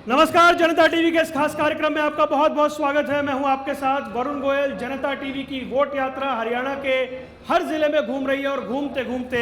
नमस्कार, जनता टीवी के इस खास कार्यक्रम में आपका बहुत बहुत स्वागत है। मैं हूं आपके साथ वरुण गोयल। जनता टीवी की वोट यात्रा हरियाणा के हर जिले में घूम रही है और घूमते घूमते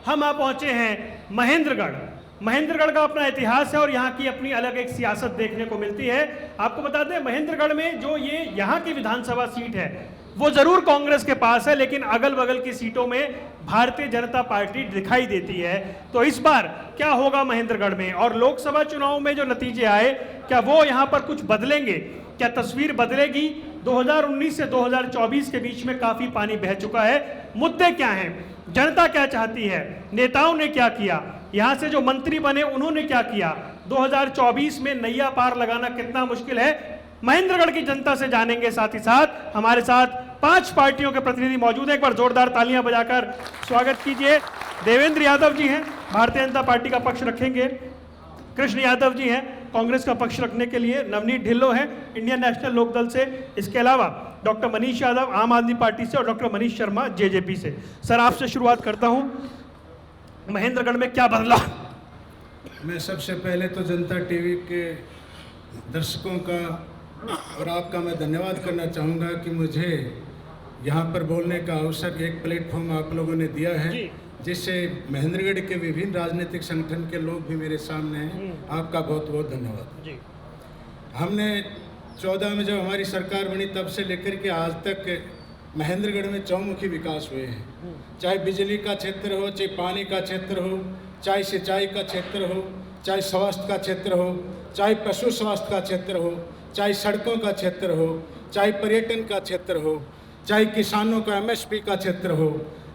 हम आ पहुंचे हैं महेंद्रगढ़। महेंद्रगढ़ का अपना इतिहास है और यहाँ की अपनी अलग एक सियासत देखने को मिलती है। आपको बता दें, महेंद्रगढ़ में जो ये यहाँ की विधानसभा सीट है वो जरूर कांग्रेस के पास है, लेकिन अगल बगल की सीटों में भारतीय जनता पार्टी दिखाई देती है। तो इस बार क्या होगा महेंद्रगढ़ में, और लोकसभा चुनाव में जो नतीजे आए क्या वो यहाँ पर कुछ बदलेंगे, क्या तस्वीर बदलेगी? 2019 से 2024 के बीच में काफी पानी बह चुका है। मुद्दे क्या हैं, जनता क्या चाहती है, नेताओं ने क्या किया, यहाँ से जो मंत्री बने उन्होंने क्या किया, 2024 में नैया पार लगाना कितना मुश्किल है, महेंद्रगढ़ की जनता से जानेंगे। साथ ही साथ हमारे साथ 5 पार्टियों के प्रतिनिधि मौजूद हैं। एक बार जोरदार तालियां बजाकर स्वागत कीजिए। देवेंद्र यादव जी हैं, भारतीय जनता पार्टी का पक्ष रखेंगे। कृष्ण यादव जी हैं, कांग्रेस का पक्ष रखने के लिए। नवनीत ढिल्लो हैं, इंडियन नेशनल लोकदल से। इसके अलावा डॉक्टर मनीष यादव आम आदमी पार्टी से और डॉक्टर मनीष शर्मा जेजेपी से। सर, आपसे शुरुआत करता हूं, महेंद्रगढ़ में क्या बदला? मैं सबसे पहले तो जनता टीवी के दर्शकों का और आपका मैं धन्यवाद करना चाहूँगा कि मुझे यहाँ पर बोलने का अवसर, एक प्लेटफॉर्म आप लोगों ने दिया है, जिससे महेंद्रगढ़ के विभिन्न राजनीतिक संगठन के लोग भी मेरे सामने हैं। आपका बहुत बहुत धन्यवाद जी। हमने 14 में जब हमारी सरकार बनी तब से लेकर के आज तक महेंद्रगढ़ में चौमुखी विकास हुए हैं। चाहे बिजली का क्षेत्र हो, चाहे पानी का क्षेत्र हो, चाहे सिंचाई का क्षेत्र हो, चाहे स्वास्थ्य का क्षेत्र हो, चाहे पशु स्वास्थ्य का क्षेत्र हो, चाहे सड़कों का क्षेत्र हो, चाहे पर्यटन का क्षेत्र हो, चाहे किसानों का एमएसपी का क्षेत्र हो,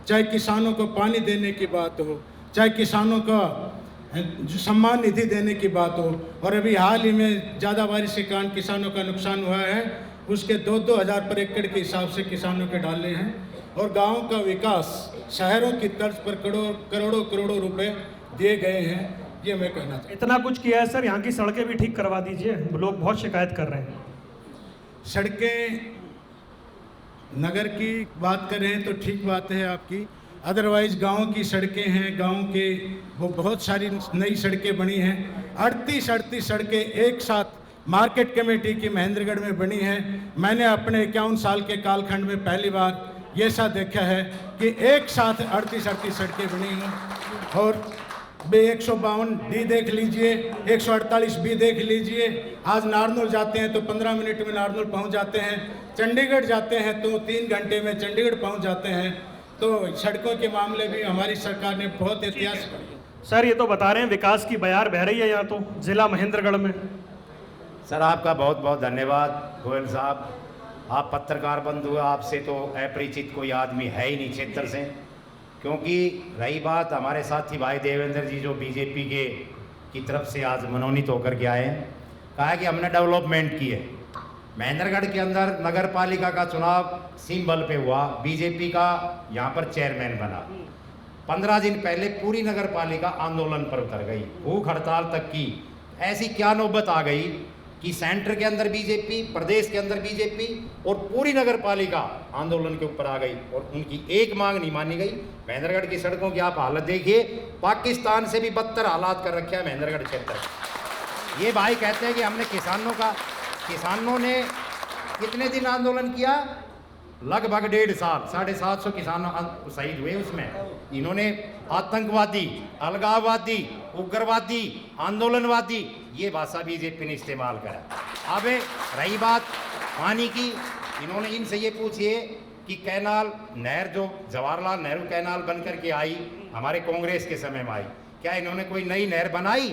चाहे किसानों को पानी देने की बात हो, चाहे किसानों का जो सम्मान निधि देने की बात हो। और अभी हाल ही में ज़्यादा बारिश के कारण किसानों का नुकसान हुआ है, उसके 2-2 हज़ार पर एकड़ के हिसाब से किसानों के डाले हैं। और गाँव का विकास शहरों की तर्ज पर करोड़ों करोड़ों रुपए दिए गए हैं। ये मैं कहना चाहता हूं। इतना कुछ किया है सर, यहाँ की सड़कें भी ठीक करवा दीजिए, लोग बहुत शिकायत कर रहे हैं। सड़कें नगर की बात कर रहे हैं तो ठीक बात है आपकी, अदरवाइज गांव की सड़कें हैं, गांव के वो बहुत सारी नई सड़कें बनी हैं। 38 सड़कें एक साथ मार्केट कमेटी की महेंद्रगढ़ में बनी हैं। मैंने अपने 51 साल के कालखंड में पहली बार ये सा देखा है कि एक साथ 38 सड़कें बनी हों। और 152 डी देख लीजिए, 148 बी देख लीजिए। आज नारनौल जाते हैं तो 15 मिनट में नारनौल पहुंच जाते हैं, चंडीगढ़ जाते हैं तो 3 घंटे में चंडीगढ़ पहुंच जाते हैं। तो सड़कों के मामले में हमारी सरकार ने बहुत इतिहास। सर, ये तो बता रहे हैं विकास की बयार बह रही है यहाँ तो जिला महेंद्रगढ़ में। सर, आपका बहुत बहुत धन्यवाद गोयल साहब। आप पत्रकार बंधु, आपसे तो अपरिचित कोई आदमी है ही नहीं क्षेत्र से। क्योंकि रही बात हमारे साथी भाई देवेंद्र जी जो बीजेपी की तरफ से आज मनोनीत होकर के आए हैं, कहा कि हमने डेवलपमेंट की है। महेंद्रगढ़ के अंदर नगर पालिका का चुनाव सिंबल पे हुआ, बीजेपी का यहाँ पर चेयरमैन बना। 15 दिन पहले पूरी नगर पालिका आंदोलन पर उतर गई, भूख हड़ताल तक की। ऐसी क्या नौबत आ गई कि सेंटर के अंदर बीजेपी, प्रदेश के अंदर बीजेपी और पूरी नगर पालिका आंदोलन के ऊपर आ गई और उनकी एक मांग नहीं मानी गई। महेंद्रगढ़ की सड़कों की आप हालत देखिए, पाकिस्तान से भी बदतर हालात कर रखे हैं महेंद्रगढ़ क्षेत्र। ये भाई कहते हैं कि हमने किसानों ने कितने दिन आंदोलन किया? लगभग 1.5 साल, 750 किसान शहीद हुए उसमें। इन्होंने आतंकवादी, अलगाववादी, उग्रवादी, आंदोलनवादी, ये भाषा बीजेपी ने इस्तेमाल करा। अब रही बात पानी की, इन्होंने इनसे ये पूछिए कि कैनाल नहर जो जवाहरलाल नेहरू कैनाल बन कर के आई हमारे कांग्रेस के समय में आई, क्या इन्होंने कोई नई नहर बनाई?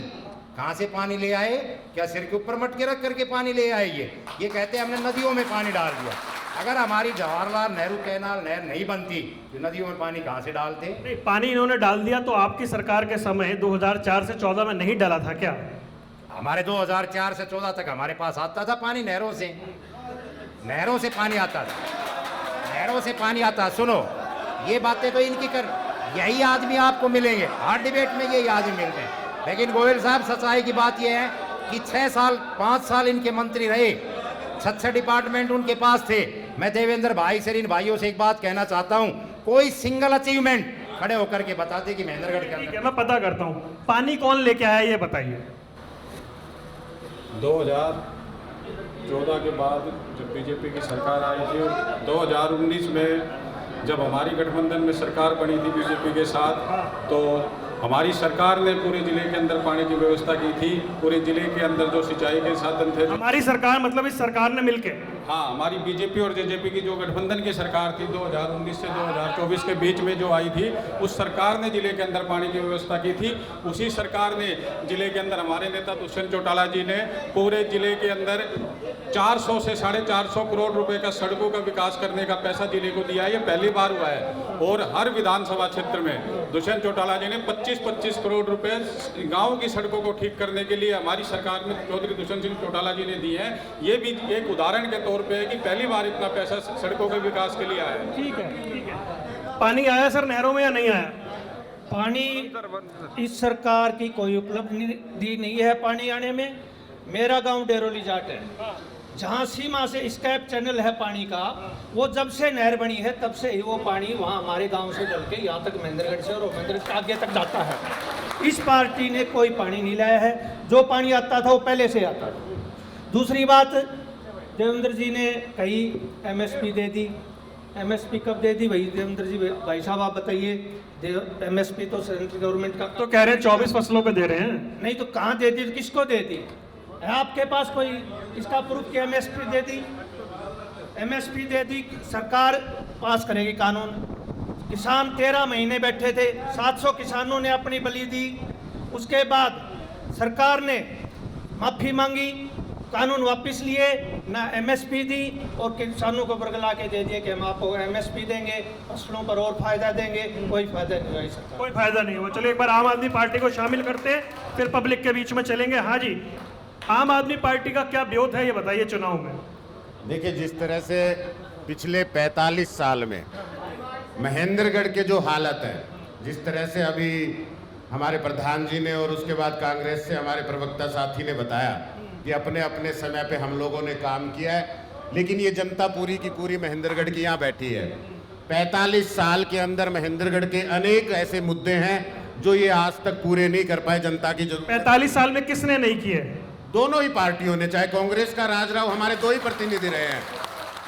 कहाँ से पानी ले आए? क्या सिर के ऊपर मटके रख करके पानी ले आए? ये कहते हैं हमने नदियों में पानी डाल दिया। अगर हमारी जवाहरलाल नेहरू कैनाल नहर नहीं बनती तो नदियों में पानी कहाँ से डालते? नहीं, पानी इन्होंने डाल दिया तो आपकी सरकार के समय 2004 से 14 में नहीं डाला था क्या? हमारे 2004 से 14 तक हमारे पास आता था पानी नहरों से पानी आता था, नहरों से पानी आता। सुनो, ये बातें तो इनकी कर, यही आदमी आपको मिलेंगे हर डिबेट में, यही आदमी मिलते हैं। लेकिन गोयल साहब, सच्चाई की बात यह है कि 5 साल इनके मंत्री रहे, 6 डिपार्टमेंट उनके पास थे। मैं देवेंद्र भाई से, इन भाइयों से एक बात कहना चाहता हूं, कोई सिंगल अचीवमेंट खड़े होकर के बता दें कि महेंद्रगढ़ के ठीक अंदर है, मैं पता करता हूँ। पानी कौन लेके आया ये बताइए। 2014 के बाद जब बीजेपी की सरकार आई थी और 2019 में जब हमारी गठबंधन में सरकार बनी थी बीजेपी के साथ, तो हमारी सरकार ने पूरे जिले के अंदर पानी की व्यवस्था की थी। पूरे जिले के अंदर जो सिंचाई के साधन थे, हमारी सरकार मतलब इस सरकार ने मिलके, हाँ, हमारी बीजेपी और जेजेपी की जो गठबंधन की सरकार थी 2019 से 2024 के बीच में जो आई थी, उस सरकार ने जिले के अंदर पानी की व्यवस्था की थी। उसी सरकार ने जिले के अंदर हमारे नेता दुष्यंत चौटाला जी ने पूरे जिले के अंदर 400 से 450 करोड़ रुपए का सड़कों का विकास करने का पैसा जिले को दिया है। ये पहली बार हुआ है। और हर विधानसभा क्षेत्र में दुष्यंत चौटाला जी ने 25-25 करोड़ रुपए गाँव की सड़कों को ठीक करने के लिए हमारी सरकार में चौधरी दुष्यंत सिंह चौटाला जी ने दिए हैं। ये भी एक उदाहरण के तौर पे है कि पहली बार इतना पैसा सड़कों के विकास के लिए आया है। ठीक है, ठीक है। पानी आया सर नहरों में या नहीं आया? पानी इस सरकार की कोई उपलब्धि नहीं है पानी आने में। मेरा गांव डेरोली जाट है, जहां सीमा से स्कैप चैनल है पानी का, वो जब से नहर बनी है तब से ही वो पानी वहां हमारे गांव से चल के यहाँ तक महेंद्रगढ़ से और महेंद्रगढ़ के आगे तक जाता है। इस पार्टी ने कोई पानी नहीं लाया है। जो पानी आता था वो पहले से आता था। दूसरी बात, देवेंद्र जी ने कही एमएसपी दे दी। एमएसपी कब दे दी भाई देवेंद्र जी? भाई साहब आप बताइए। एमएसपी तो सेंट्रल गवर्नमेंट का, तो कह रहे हैं 24 फसलों पे दे रहे हैं। नहीं तो कहाँ दे दी? किसको दे दी है आपके पास कोई इसका प्रूफ कि एमएसपी दे दी? एमएसपी दे दी, सरकार पास करेगी कानून। किसान 13 महीने बैठे थे, 700 किसानों ने अपनी बलि दी। उसके बाद सरकार ने माफ़ी मांगी, कानून वापस लिए, ना एमएसपी दी और किसानों को बरगला के दे दिए कि हम आपको एमएसपी देंगे, फसलों पर और फायदा देंगे। कोई फायदा नहीं हुआ इसका, कोई फायदा नहीं हुआ। चलिए एक बार आम आदमी पार्टी को शामिल करते हैं, फिर पब्लिक के बीच में चलेंगे। हाँ जी, आम आदमी पार्टी का क्या ब्योत है ये बताइए चुनाव में। देखिए, जिस तरह से पिछले 45 साल में महेंद्रगढ़ के जो हालत है, जिस तरह से अभी हमारे प्रधान जी ने और उसके बाद कांग्रेस से हमारे प्रवक्ता साथी ने बताया कि अपने अपने समय पे हम लोगों ने काम किया है, लेकिन ये जनता पूरी की पूरी महेंद्रगढ़ की यहाँ बैठी है। 45 साल के अंदर महेंद्रगढ़ के अनेक ऐसे मुद्दे हैं जो ये आज तक पूरे नहीं कर पाए जनता की। जो 45 साल में किसने नहीं किए? दोनों ही पार्टियों ने, चाहे कांग्रेस का राज राव, हमारे दो ही प्रतिनिधि रहे हैं।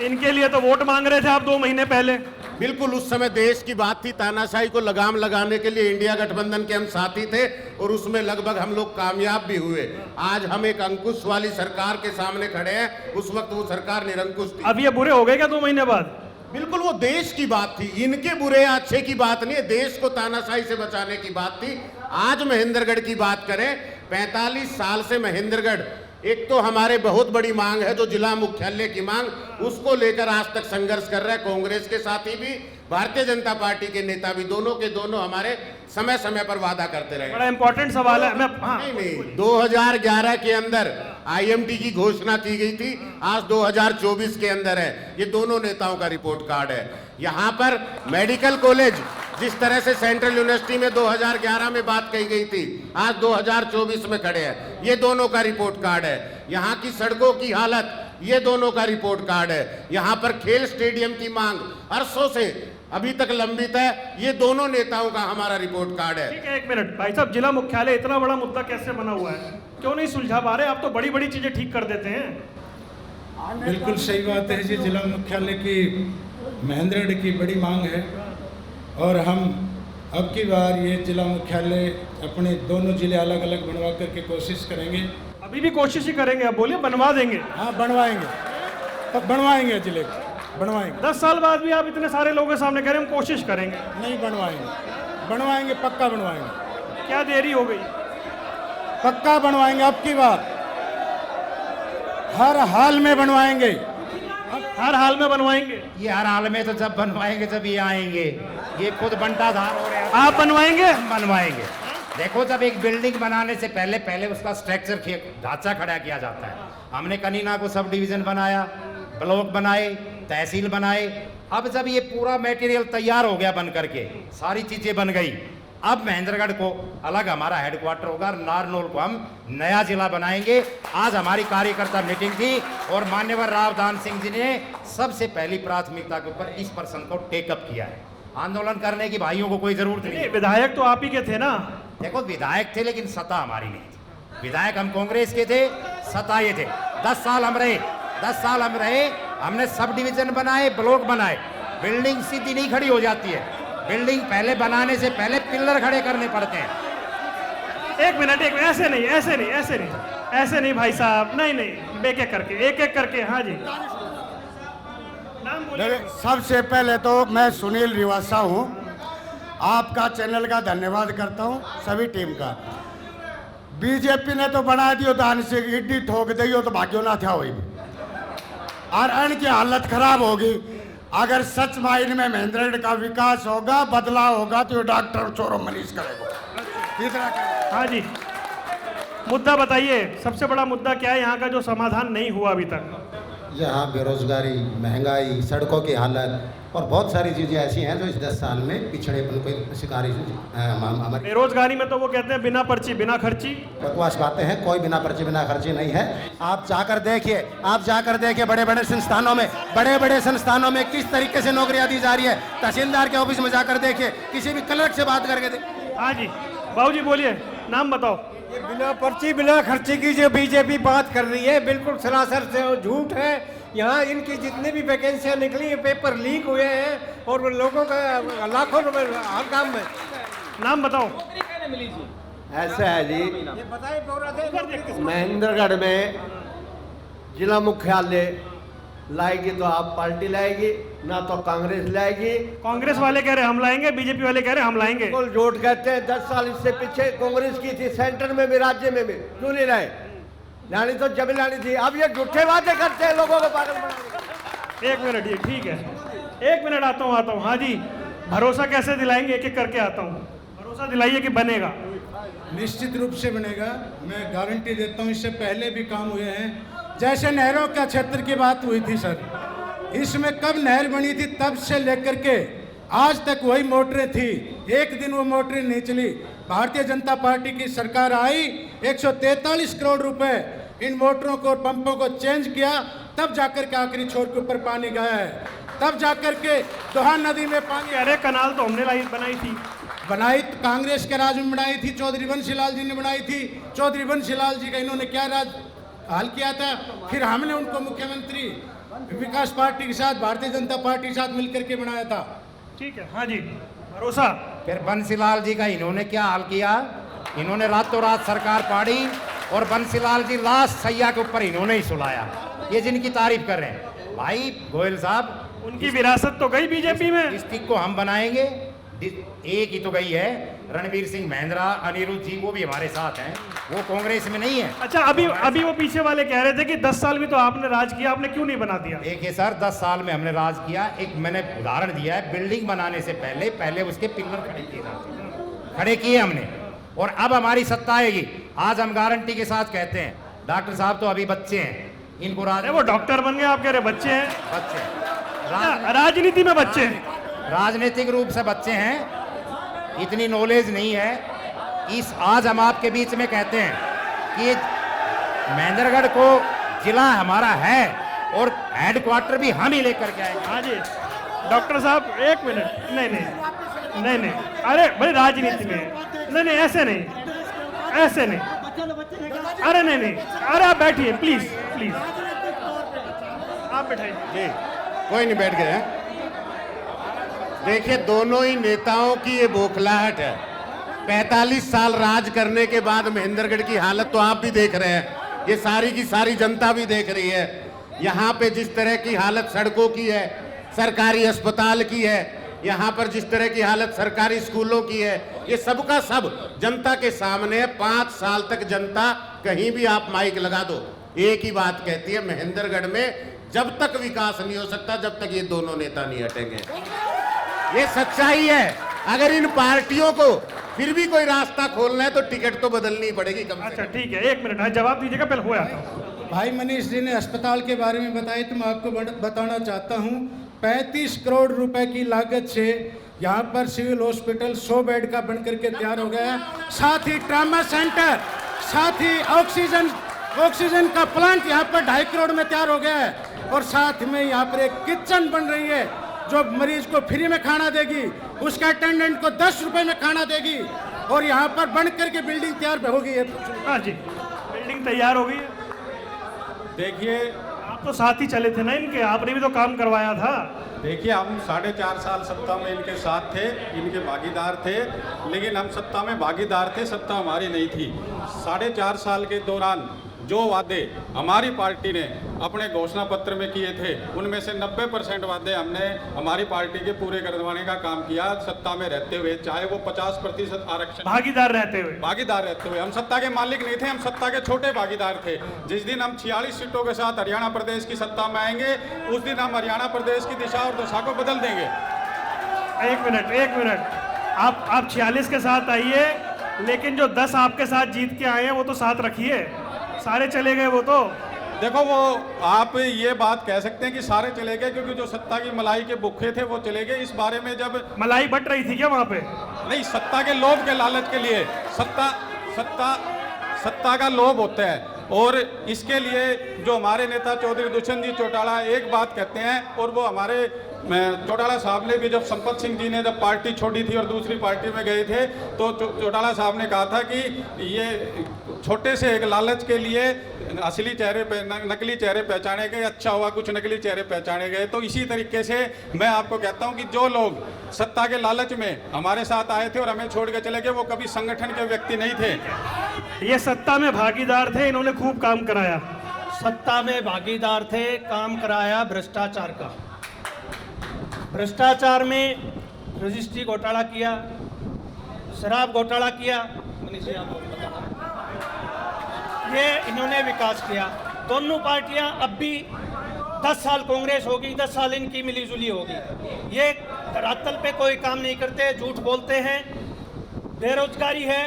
इनके लिए तो वोट मांग रहे थे आप 2 महीने पहले। बिल्कुल, उस समय देश की बात थी। तानाशाही को लगाम लगाने के लिए इंडिया गठबंधन के हम साथी थे और उसमें लगभग हम लोग कामयाब भी हुए। आज हम एक अंकुश वाली सरकार के सामने खड़े हैं, उस वक्त वो सरकार निरंकुश थी। अब ये बुरे हो गए क्या 2 महीने बाद? बिल्कुल, वो देश की बात थी, इनके बुरे या अच्छे की बात नहीं है, देश को तानाशाही से बचाने की बात थी। आज महेंद्रगढ़ की बात करें, 45 साल से महेंद्रगढ़, एक तो हमारे बहुत बड़ी मांग है जो जिला मुख्यालय की मांग, उसको लेकर आज तक संघर्ष कर रहा है कांग्रेस के साथी भी, भारतीय जनता पार्टी के नेता भी, दोनों के दोनों हमारे समय समय पर वादा करते रहे। बड़ा इंपॉर्टेंट सवाल है। मैं नहीं, 2011 के अंदर आईएमटी की घोषणा की गई थी, आज 2024 के अंदर है। ये दोनों नेताओं का रिपोर्ट कार्ड है। यहाँ पर मेडिकल कॉलेज, जिस तरह से सेंट्रल यूनिवर्सिटी में 2011 में बात कही गई थी, आज 2024 में खड़े हैं, ये दोनों का रिपोर्ट कार्ड है। यहाँ की सड़कों की हालत, ये दोनों का रिपोर्ट कार्ड है। यहाँ पर खेल स्टेडियम की मांग अरसों से अभी तक लंबित है, ये दोनों नेताओं का हमारा रिपोर्ट कार्ड है। ठीक है, 1 मिनट भाई साहब, जिला मुख्यालय इतना बड़ा मुद्दा कैसे बना हुआ है? क्यों नहीं सुलझा पा रहे? आप तो बड़ी बड़ी चीजें ठीक कर देते हैं। बिल्कुल सही बात है जी, जिला मुख्यालय की महेंद्रगढ़ की बड़ी मांग है और हम अब की बार ये जिला मुख्यालय अपने दोनों जिले अलग अलग बनवा करके कोशिश करेंगे। अभी भी कोशिश ही करेंगे? अब बोलिए, बनवा देंगे। हाँ, बनवाएंगे, तब बनवाएंगे जिले को, बनवाएंगे। 10 साल बाद भी आप इतने सारे लोगों के सामने कह रहे हैं हम कोशिश करेंगे। नहीं, बनवाएंगे, बनवाएंगे, पक्का बनवाएंगे। क्या देरी हो गई? पक्का बनवाएंगे, अब की बार हर हाल में बनवाएंगे। हर हाल में बनवाएंगे? ये हर हाल में तो जब बनवाएंगे जब ये आएंगे, ये खुद बंटाधार हो रहे हैं। आप बनवाएंगे? हम बनवाएंगे। देखो, जब एक बिल्डिंग बनाने से पहले उसका स्ट्रक्चर ढांचा खड़ा किया जाता है। हमने कनीना को सब डिवीजन बनाया, ब्लॉक बनाए, तहसील बनाए। अब जब ये पूरा मटेरियल तैयार हो गया बन करके, सारी चीजें बन गई, अब महेंद्रगढ़ को अलग हमारा हेडक्वार्टर होगा, नारनौल को हम नया जिला बनाएंगे। आज हमारी कार्यकर्ता मीटिंग थी और मान्यवर राव दान सिंह जी ने सबसे पहली प्राथमिकता के ऊपर इस प्रश्न को टेकअप किया है आंदोलन करने की भाइयों को कोई जरूरत नहीं। विधायक तो आप ही के थे ना। देखो विधायक थे लेकिन सत्ता हमारी नहीं थी। विधायक हम कांग्रेस के थे, सत्ता ये थे। 10 साल हम रहे, 10 साल हम रहे। हमने सब डिवीजन बनाए, ब्लॉक बनाए। बिल्डिंग सीधी नहीं खड़ी हो जाती है। बिल्डिंग पहले बनाने से पहले पिलर खड़े करने पड़ते हैं। एक मिनट, ऐसे नहीं, ऐसे नहीं, ऐसे नहीं, ऐसे नहीं भाई साहब, नहीं नहीं, एक एक करके, एक एक करके। हाँ जी, नाम बोलिए। सबसे पहले तो मैं सुनील रिवासा हूँ, आपका चैनल का धन्यवाद करता हूँ, सभी टीम का। बीजेपी ने तो बना दियो दान से ईडी ठोक दियो तो भाग्यो ना था वही और अन्न की हालत खराब होगी। अगर सच मायने में महेंद्रगढ़ का विकास होगा, बदलाव होगा तो डॉक्टर चोरो मनीष करेगा। तीसरा हाँ जी, मुद्दा बताइए, सबसे बड़ा मुद्दा क्या है यहाँ का जो समाधान नहीं हुआ अभी तक? यहाँ बेरोजगारी, महंगाई, सड़कों की हालत और बहुत सारी चीज़ें ऐसी हैं जो इस 10 साल में पिछड़ेपन को शिकारी हमारी। बेरोजगारी में तो वो कहते हैं बिना पर्ची बिना खर्ची। बकवास बातें हैं, कोई बिना पर्ची बिना खर्ची नहीं है। आप जाकर देखिए, आप जाकर देखिए बड़े बड़े संस्थानों में किस तरीके से नौकरियां दी जा रही है। तहसीलदार के ऑफिस में जाकर देखिए, किसी भी कलेक्टर से बात करके देखिए। हाँ जी, बाबू जी बोलिए, नाम बताओ। ये बिना पर्ची बिना खर्ची की जो बीजेपी बात कर रही है बिल्कुल सरासर से झूठ है। यहाँ इनकी जितनी भी वैकेंसियाँ निकली है, पेपर लीक हुए हैं और लोगों का लाखों रुपए हर काम में। नाम बताओ। ऐसा है जी, महेंद्रगढ़ में जिला मुख्यालय लाएगी तो आप पार्टी लाएगी, ना तो कांग्रेस लाएगी। कांग्रेस वाले कह रहे हम लाएंगे, बीजेपी वाले कह रहे हम लाएंगे। बिल्कुल झूठ कहते हैं। 10 साल इससे पीछे कांग्रेस की थी, सेंटर में भी राज्य में भी, क्यों नहीं लाए? लानी तो जब लानी थी। अब ये झूठे वादे करते हैं लोगों को पागल बनाने। एक मिनट, ये ठीक है, एक मिनट, आता हूँ। हाँ जी, भरोसा कैसे दिलाएंगे? एक एक करके आता हूँ। भरोसा दिलाइए कि बनेगा। निश्चित रूप से बनेगा, मैं गारंटी देता हूँ। इससे पहले भी काम हुए हैं, जैसे नहरों का क्षेत्र की बात हुई थी सर, इसमें कब नहर बनी थी तब से लेकर के आज तक वही मोटरें थी। एक दिन वो मोटरें नहीं चली। भारतीय जनता पार्टी की सरकार आई, 143 करोड़ रुपए इन मोटरों को और पंपों को चेंज किया, तब जाकर के आखिरी छोर के ऊपर पानी गया है। तब जाकर के दोहा नदी में पानी। अरे कनाल तो हमने बनाई तो कांग्रेस के राज में बनाई थी, चौधरी बंसीलाल जी ने बनाई थी। चौधरी बंसीलाल जी का इन्होंने क्या राज हाल किया था। फिर हमने उनको मुख्यमंत्री विकास पार्टी के साथ, भारतीय जनता पार्टी के साथ मिलकर के बनाया था। ठीक है, हाँ जी, भरोसा। फिर बंसीलाल जी का इन्होंने क्या हाल किया? इन्होंने रातों रात सरकार पाड़ी और बंसीलाल जी लास्ट सैया के ऊपर इन्होंने ही सुलाया। ये जिनकी तारीफ कर रहे हैं भाई गोयल साहब, उनकी विरासत तो गई बीजेपी में। डिस्ट्रिक्ट को हम बनाएंगे, एक ही तो गई है। रणवीर सिंह महेंद्रा, अनिरुद्ध जी, वो भी हमारे साथ हैं, वो कांग्रेस में नहीं है। अच्छा, अभी वो पीछे वाले कह रहे थे कि 10 साल में तो आपने राज किया, आपने क्यों नहीं बना दिया? देखिए सर, 10 साल में हमने राज किया। एक मैंने उदाहरण दिया है, बिल्डिंग बनाने से पहले उसके पिलर खड़े किए हमने, और अब हमारी सत्ता आएगी। आज हम गारंटी के साथ कहते हैं, डॉक्टर साहब तो अभी बच्चे हैं, इनको वो डॉक्टर बन गए, आप कह रहे बच्चे हैं? बच्चे राजनीति में बच्चे हैं, राजनीतिक रूप से बच्चे हैं, इतनी नॉलेज नहीं है। आज हम आपके बीच में कहते हैं कि महेंद्रगढ़ को जिला हमारा है और हेडक्वार्टर भी हम ही लेकर के आएंगे। हाँ जी, डॉक्टर साहब एक मिनट। नहीं, अरे भाई राजनीति में नहीं, ऐसे नहीं। अरे नहीं, अरे आप बैठिए प्लीज, आप बैठाइए। जी, कोई नहीं, बैठ गए हैं। देखिए, दोनों ही नेताओं की ये बौखलाहट है। 45 साल राज करने के बाद महेंद्रगढ़ की हालत तो आप भी देख रहे हैं, ये सारी की सारी जनता भी देख रही है। यहाँ पे जिस तरह की हालत सड़कों की है, सरकारी अस्पताल की है, यहाँ पर जिस तरह की हालत सरकारी स्कूलों की है, ये सब का सब जनता के सामने है। 5 साल तक जनता, कहीं भी आप माइक लगा दो, एक ही बात कहती है, महेंद्रगढ़ में जब तक विकास नहीं हो सकता जब तक ये दोनों नेता नहीं हटेंगे। ये सच्चाई है। अगर इन पार्टियों को फिर भी कोई रास्ता खोलना है तो टिकट तो बदलनी पड़ेगी कम से अच्छा ठीक है, एक मिनट, हाँ जवाब दीजिएगा, पहले हुआ। भाई मनीष जी ने अस्पताल के बारे में बताया, तो मैं आपको बताना चाहता हूँ 35 करोड़ रुपए की लागत से यहाँ पर सिविल हॉस्पिटल 100 बेड का बनकर के तैयार हो गया है। साथ ही ट्रामा सेंटर, साथ ही ऑक्सीजन का प्लांट यहाँ पर 2.5 करोड़ में तैयार हो गया है, और साथ में यहाँ पर एक किचन बन रही है। जो मरीज को फ्री में खाना देगी, उसका अटेंडेंट को 10 रुपए में खाना देगी, और यहाँ पर बन करके बिल्डिंग तैयार हो गई है। हाँ जी, बिल्डिंग तैयार हो गई है। देखिए, आप तो साथ ही चले थे ना इनके, आपने भी तो काम करवाया था। देखिए, हम 4.5 साल सत्ता में इनके साथ थे, इनके भागीदार थे, लेकिन हम सत्ता में भागीदार थे, सत्ता हमारी नहीं थी। 4.5 साल के दौरान जो वादे हमारी पार्टी ने अपने घोषणा पत्र में किए थे, उनमें से 90% वादे हमने हमारी पार्टी के पूरे करवाने का काम किया सत्ता में रहते हुए, चाहे वो 50% आरक्षण, भागीदार रहते हुए। हम सत्ता के मालिक नहीं थे, हम सत्ता के छोटे भागीदार थे। जिस दिन हम 46 सीटों के साथ हरियाणा प्रदेश की सत्ता में आएंगे, उस दिन हम हरियाणा प्रदेश की दिशा और दशा को बदल देंगे। एक मिनट, आप 46 के साथ आइए, लेकिन जो 10 आपके साथ जीत के आए हैं वो तो साथ रखिए। सारे चले गए वो तो। देखो, वो आप ये बात कह सकते हैं कि सारे चले गए, क्योंकि जो सत्ता की मलाई के भूखे थे वो चले गए। इस बारे में जब मलाई बट रही थी क्या वहां पे? नहीं, सत्ता के लोभ के लालच के लिए, सत्ता का लोभ होता है, और इसके लिए जो हमारे नेता चौधरी दुष्यंत जी चौटाला एक बात कहते हैं, और वो हमारे चौटाला साहब ने भी जब संपत सिंह जी ने जब पार्टी छोड़ी थी और दूसरी पार्टी में गए थे, तो चौटाला साहब ने कहा था कि ये छोटे से एक लालच के लिए असली चेहरे पे नकली चेहरे पहचाने गए, अच्छा हुआ कुछ नकली चेहरे पहचाने गए। तो इसी तरीके से मैं आपको कहता हूं कि जो लोग सत्ता के लालच में हमारे साथ आए थे और हमें छोड़ के चले गए, वो कभी संगठन के व्यक्ति नहीं थे। ये सत्ता में भागीदार थे, इन्होंने खूब काम कराया। सत्ता में भागीदार थे, काम कराया भ्रष्टाचार का। भ्रष्टाचार में रजिस्ट्री घोटाला किया, शराब घोटाला किया, मनीष जी आपको पता है। ये इन्होंने विकास किया। दोनों पार्टियां अब भी 10 साल कांग्रेस होगी, 10 साल इनकी मिलीजुली होगी। ये धरातल पे कोई काम नहीं करते, झूठ बोलते हैं। बेरोजगारी है,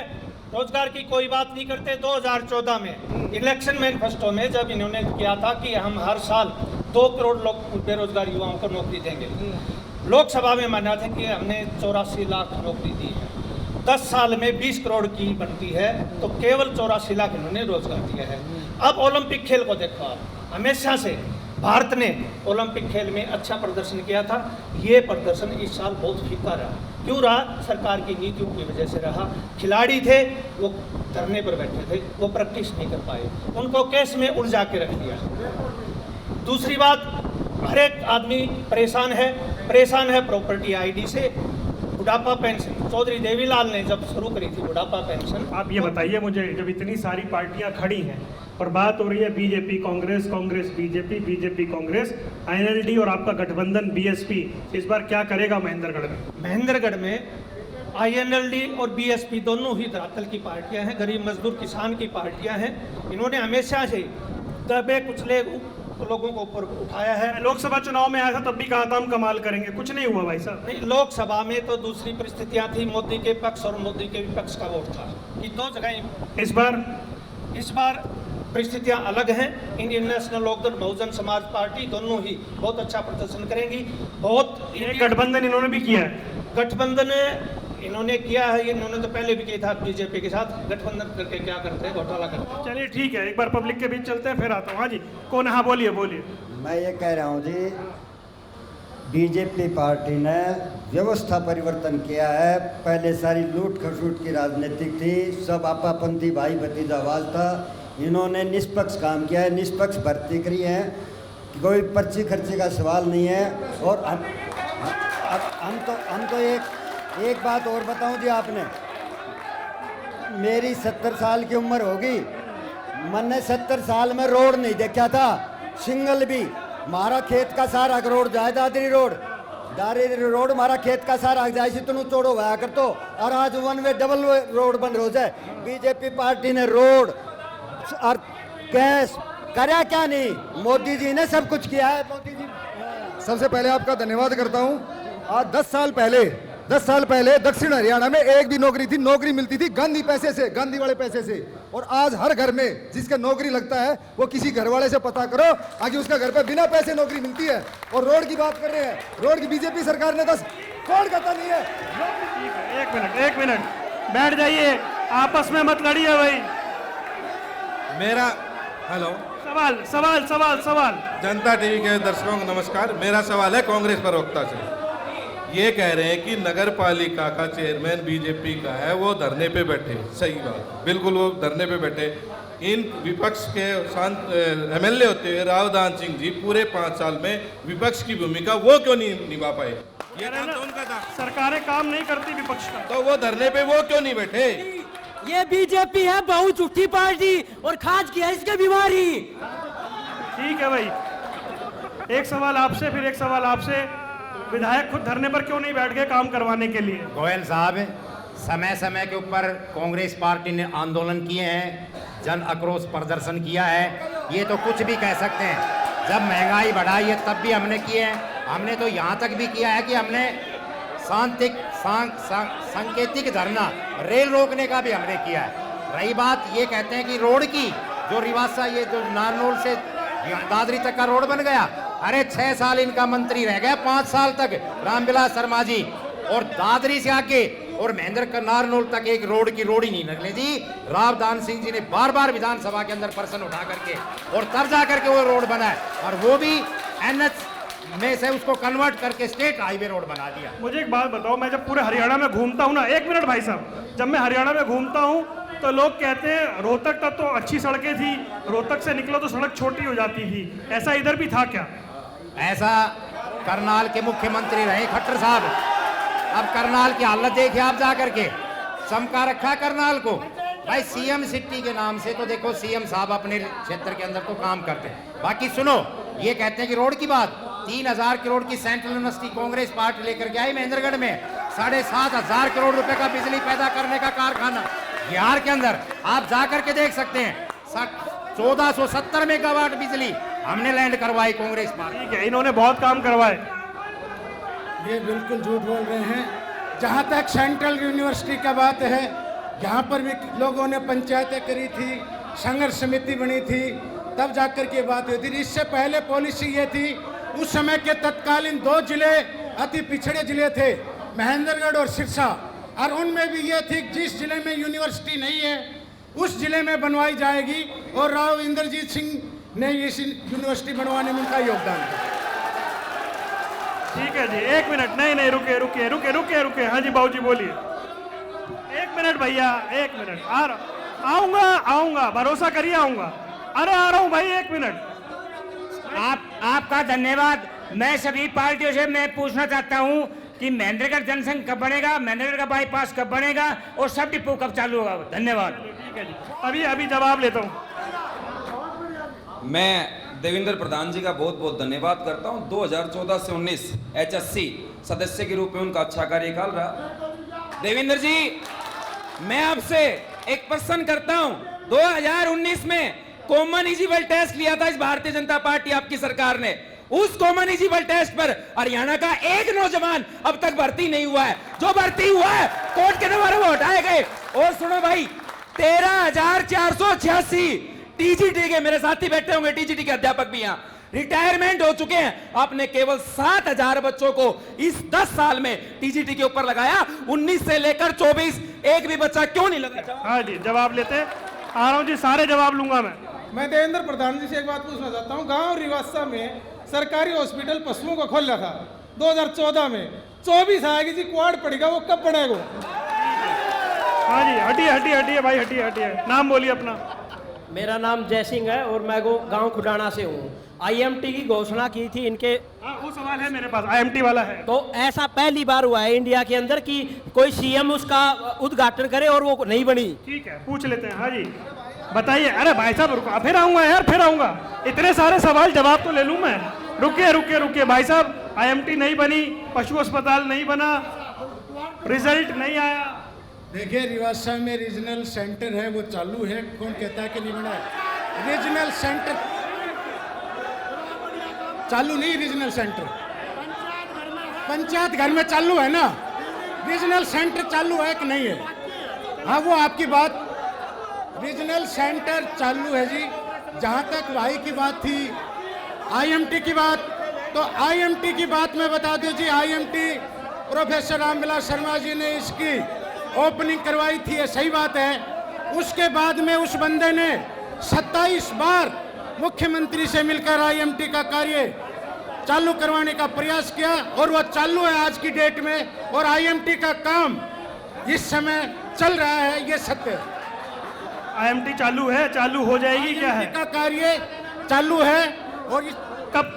रोजगार की कोई बात नहीं करते। 2014 में इलेक्शन मैनिफेस्टो में जब इन्होंने किया था कि हम हर साल 2 करोड़ लोग बेरोजगार युवाओं को नौकरी देंगे, लोकसभा में माना था कि हमने 84 लाख नौकरी दी है। 10 साल में 20 करोड़ की बनती है, तो केवल 84 लाख इन्होंने रोजगार दिया है। अब ओलंपिक खेल को देखो आप, हमेशा से भारत ने ओलंपिक खेल में अच्छा प्रदर्शन किया था। ये प्रदर्शन इस साल बहुत फीका रहा। क्यों रहा? सरकार की नीतियों की वजह से रहा। खिलाड़ी थे वो धरने पर बैठे थे, वो प्रैक्टिस नहीं कर पाए, उनको केस में उलझा के रख दिया। दूसरी बात, हर एक आदमी परेशान है प्रॉपर्टी आईडी से। बुढ़ापा पेंशन चौधरी देवीलाल ने जब शुरू करी थी बुढ़ापा पेंशन। आप ये बताइए मुझे, जब इतनी सारी पार्टियां खड़ी हैं और बात हो रही है BJP Congress, Congress BJP, BJP Congress, INLD और आपका गठबंधन बीएसपी, इस बार क्या करेगा महेंद्रगढ़ में? महेंद्रगढ़ में आईएनएलडी और बीएसपी दोनों ही धरातल की पार्टियां हैं, गरीब मजदूर किसान की पार्टियां हैं। इन्होंने हमेशा से दबे कुचले लोगों को ऊपर उठाया है। लोकसभा चुनाव में आया था तब भी कहा था हम कमाल करेंगे, कुछ नहीं हुआ भाई साहब। नहीं, लोकसभा में तो दूसरी परिस्थितियां थी, मोदी के पक्ष और मोदी के विपक्ष का वोट था। ये 2 जगह। इस बार परिस्थितियां अलग हैं। Indian national Lokdal, Bahujan Samaj party दोनों ही बहुत अच्छा प्रदर्शन करेंगी। बहुत गठबंधन इन्होंने भी किया है। गठबंधन इन्होंने किया है, इन्होंने तो पहले भी किया था बीजेपी के साथ। गठबंधन करके क्या करते हैं? घोटाला करते हैं। चलिए ठीक है, एक बार पब्लिक के बीच चलते हैं, फिर आता हूँ। हाँ जी, कौन? हाँ बोलिए। मैं ये कह रहा हूँ जी, बीजेपी पार्टी ने व्यवस्था परिवर्तन किया है। पहले सारी लूट खसूट की राजनीतिक थी, सब आपापंथी भाई भतीजावाद था। इन्होंने निष्पक्ष काम किया है, निष्पक्ष भर्ती करी है, कोई पर्ची खर्ची का सवाल नहीं है। और हम तो एक बात और बताऊं जी, आपने मेरी 70 साल की उम्र होगी, मैंने 70 साल में रोड नहीं देखा था, सिंगल भी। हमारा खेत का सारा रोड जाए दादरी रोड हमारा खेत का सारा जाए से तुम चोड़ो हुआ कर तो, और आज 1 वे डबल रोड बन रहा है। बीजेपी पार्टी ने रोड और कैश करा क्या नहीं, मोदी जी ने सब कुछ किया है। मोदी जी, सबसे पहले आपका धन्यवाद करता हूं। आज 10 साल पहले दक्षिण हरियाणा में एक भी नौकरी थी, नौकरी मिलती थी गांधी पैसे से, गांधी वाले पैसे से। और आज हर घर में जिसका नौकरी लगता है वो किसी घर वाले से पता करो, आगे उसका घर पे बिना पैसे नौकरी मिलती है। और रोड की बात कर रहे हैं, रोड की बीजेपी सरकार ने 10 कौन कहता नहीं है। एक मिनट बैठ जाइए, आपस में मत लड़िए भाई। मेरा हेलो सवाल जनता टीवी के दर्शकों को नमस्कार। मेरा सवाल है कांग्रेस प्रवक्ता से। ये कह रहे हैं कि नगर पालिका का चेयरमैन बीजेपी का है, वो धरने पे बैठे। सही बात, बिल्कुल वो धरने पे बैठे। इन विपक्ष के शांत एमएलए होते हुए रावदान सिंह जी पूरे 5 साल में विपक्ष की भूमिका वो क्यों नहीं निभा पाए? ये काम तो उनका था। सरकारें काम नहीं करती विपक्ष का, तो वो धरने पे वो क्यों नहीं बैठे? ये बीजेपी है बहुत झूठी पार्टी और खाज की है इसके बीमारी। ठीक है भाई, एक सवाल आपसे, फिर एक सवाल आपसे। विधायक खुद धरने पर क्यों नहीं बैठ गए काम करवाने के लिए? गोयल साहब, समय समय के ऊपर कांग्रेस पार्टी ने आंदोलन किए हैं, जन आक्रोश प्रदर्शन किया है, ये तो कुछ भी कह सकते हैं। जब महंगाई बढ़ाई है तब भी हमने किए हैं। हमने तो यहाँ तक भी किया है कि हमने सांकेतिक धरना, रेल रोकने का भी हमने किया है। रही बात, ये कहते हैं कि रोड की, जो रिवासा, ये जो नारनौल से दादरी तक का रोड बन गया, अरे 6 साल इनका मंत्री रह गया, 5 साल तक रामविलास शर्मा जी, और दादरी से आके और महेंद्र का नारनौल तक एक रोड की रोड ही नहीं निकले जी। रावदान सिंह जी ने बार बार विधानसभा के अंदर प्रश्न उठा करके और तब जा करके वो रोड बना है, और वो भी एनएच में से उसको कन्वर्ट करके स्टेट हाईवे रोड बना दिया। मुझे एक बात बताओ, मैं जब पूरे हरियाणा में घूमता हूँ ना, 1 मिनट भाई साहब, जब मैं हरियाणा में घूमता हूँ तो लोग कहते हैं रोहतक तक तो अच्छी सड़कें थी, रोहतक से निकलो तो सड़क छोटी हो जाती थी, ऐसा इधर भी था क्या? ऐसा करनाल के मुख्यमंत्री रहे खट्टर साहब। अब करनाल की हालत देखिए आप जा करके, चमका रखा करनाल को। भाई सीएम सिटी के नाम से तो देखो सीएम साहब अपने क्षेत्र के अंदर तो काम करते हैं। बाकी सुनो, ये कहते हैं कि रोड की बात, 3000 करोड़ की सेंट्रल यूनिवर्सिटी कांग्रेस पार्टी लेकर के आई महेंद्रगढ़ में, 7500 करोड़ रुपए का बिजली पैदा करने का कारखाना बिहार के अंदर आप जा करके देख सकते हैं। 1470 मेगावाट बिजली हमने लैंड करवाई कांग्रेस पार्टी। ठीक है, इन्होंने बहुत काम करवाए। ये बिल्कुल झूठ बोल रहे हैं। जहाँ तक सेंट्रल यूनिवर्सिटी का बात है, यहाँ पर भी लोगों ने पंचायतें करी थी, संघर्ष समिति बनी थी, तब जाकर के बात हुई थी। इससे पहले पॉलिसी ये थी, उस समय के तत्कालीन 2 जिले अति पिछड़े जिले थे, महेंद्रगढ़ और सिरसा, और उनमें भी ये थी जिस जिले में यूनिवर्सिटी नहीं है उस जिले में बनवाई जाएगी, और राव इंद्रजीत सिंह ने इस यूनिवर्सिटी बनवाने में उनका योगदान था। ठीक है जी, 1 मिनट, नहीं रुके रुके रुके रुके रुके, हाँ जी बाबूजी बोलिए। 1 मिनट भैया, 1 मिनट, आऊंगा, भरोसा करिए आऊंगा। अरे आ रहा हूँ भाई, 1 मिनट। आपका धन्यवाद। मैं सभी पार्टियों से मैं पूछना चाहता हूं कि महेंद्रगढ़ जनसंघ कब बनेगा, महेंद्रगढ़ का बाईपास कब बनेगा और सब डिपो कब चालू होगा? धन्यवाद। ठीक है जी, अभी जवाब लेता हूँ। मैं देवेंद्र प्रधान जी का बहुत बहुत धन्यवाद करता हूं। 2014 से 19 HSC सदस्य के रूप में उनका अच्छा कार्यकाल रहा। देवेंद्र जी, मैं आपसे एक प्रश्न करता हूं। 2019 में कॉमन इलिजिबल टेस्ट लिया था इस भारतीय जनता पार्टी आपकी सरकार ने। उस कॉमन इलिजिबल टेस्ट पर हरियाणा का एक नौजवान अब तक भर्ती नहीं हुआ है। जो भर्ती हुआ है कोर्ट के द्वारा वो हटाए गए। और सुनो भाई, 13,486 टीजीटी के, मेरे साथी बैठे होंगे टीजीटी के अध्यापक भी यहाँ रिटायरमेंट हो चुके हैं। आपने केवल 7,000 बच्चों को इस 10 साल में टीजीटी के ऊपर लगाया। 19 से लेकर 24 एक भी बच्चा क्यों नहीं लगा? हाँ जी, जवाब लेते, आ रहा हूँ जी, सारे जवाब लूंगा मैं देवेंद्र प्रधान जी से एक बात पूछना चाहता हूँ। गांव रिवासा में सरकारी हॉस्पिटल पशुओं का खोला था 2014 में, 24 आएगी जी, क्वाड पड़ेगा, वो कब पड़ेगा? हाँ जी, हटिए भाई, हटिए। नाम बोलिए अपना। मेरा नाम जय सिंह है और मैं गांव खुडाना से हूँ। IMT की घोषणा की थी इनके। वो सवाल है मेरे पास, IMT वाला है। तो ऐसा पहली बार हुआ है इंडिया के अंदर कि कोई सीएम उसका उद्घाटन करे और वो नहीं बनी। ठीक है, पूछ लेते हैं। हाँ जी बताइए। अरे भाई साहब रुको, फिर आऊंगा यार, फिर आऊंगा। इतने सारे सवाल जवाब तो ले लूं मैं। रुकिए भाई साहब, IMT नहीं बनी, पशु अस्पताल नहीं बना, रिजल्ट नहीं आया। देखिए, रिवासा में रीजनल सेंटर है, वो चालू है। कौन कहता है कि नहीं बना है? रीजनल सेंटर चालू नहीं, रीजनल सेंटर पंचायत घर में चालू है ना, रीजनल सेंटर चालू है कि नहीं है? हाँ, वो आपकी बात, रीजनल सेंटर चालू है जी। जहाँ तक भाई की बात थी IMT की बात, तो IMT की बात मैं बता दूं जी। IMT प्रोफेसर रामविलास शर्मा जी ने इसकी ओपनिंग करवाई थी, ये सही बात है। उसके बाद में उस बंदे ने 27 बार मुख्यमंत्री से मिलकर IMT का कार्य चालू करवाने का प्रयास किया और वो चालू है आज की डेट में, और आईएमटी का काम इस समय चल रहा है, ये सत्य है। आईएमटी चालू है, चालू हो जाएगी क्या है? का कार्य चालू है और कब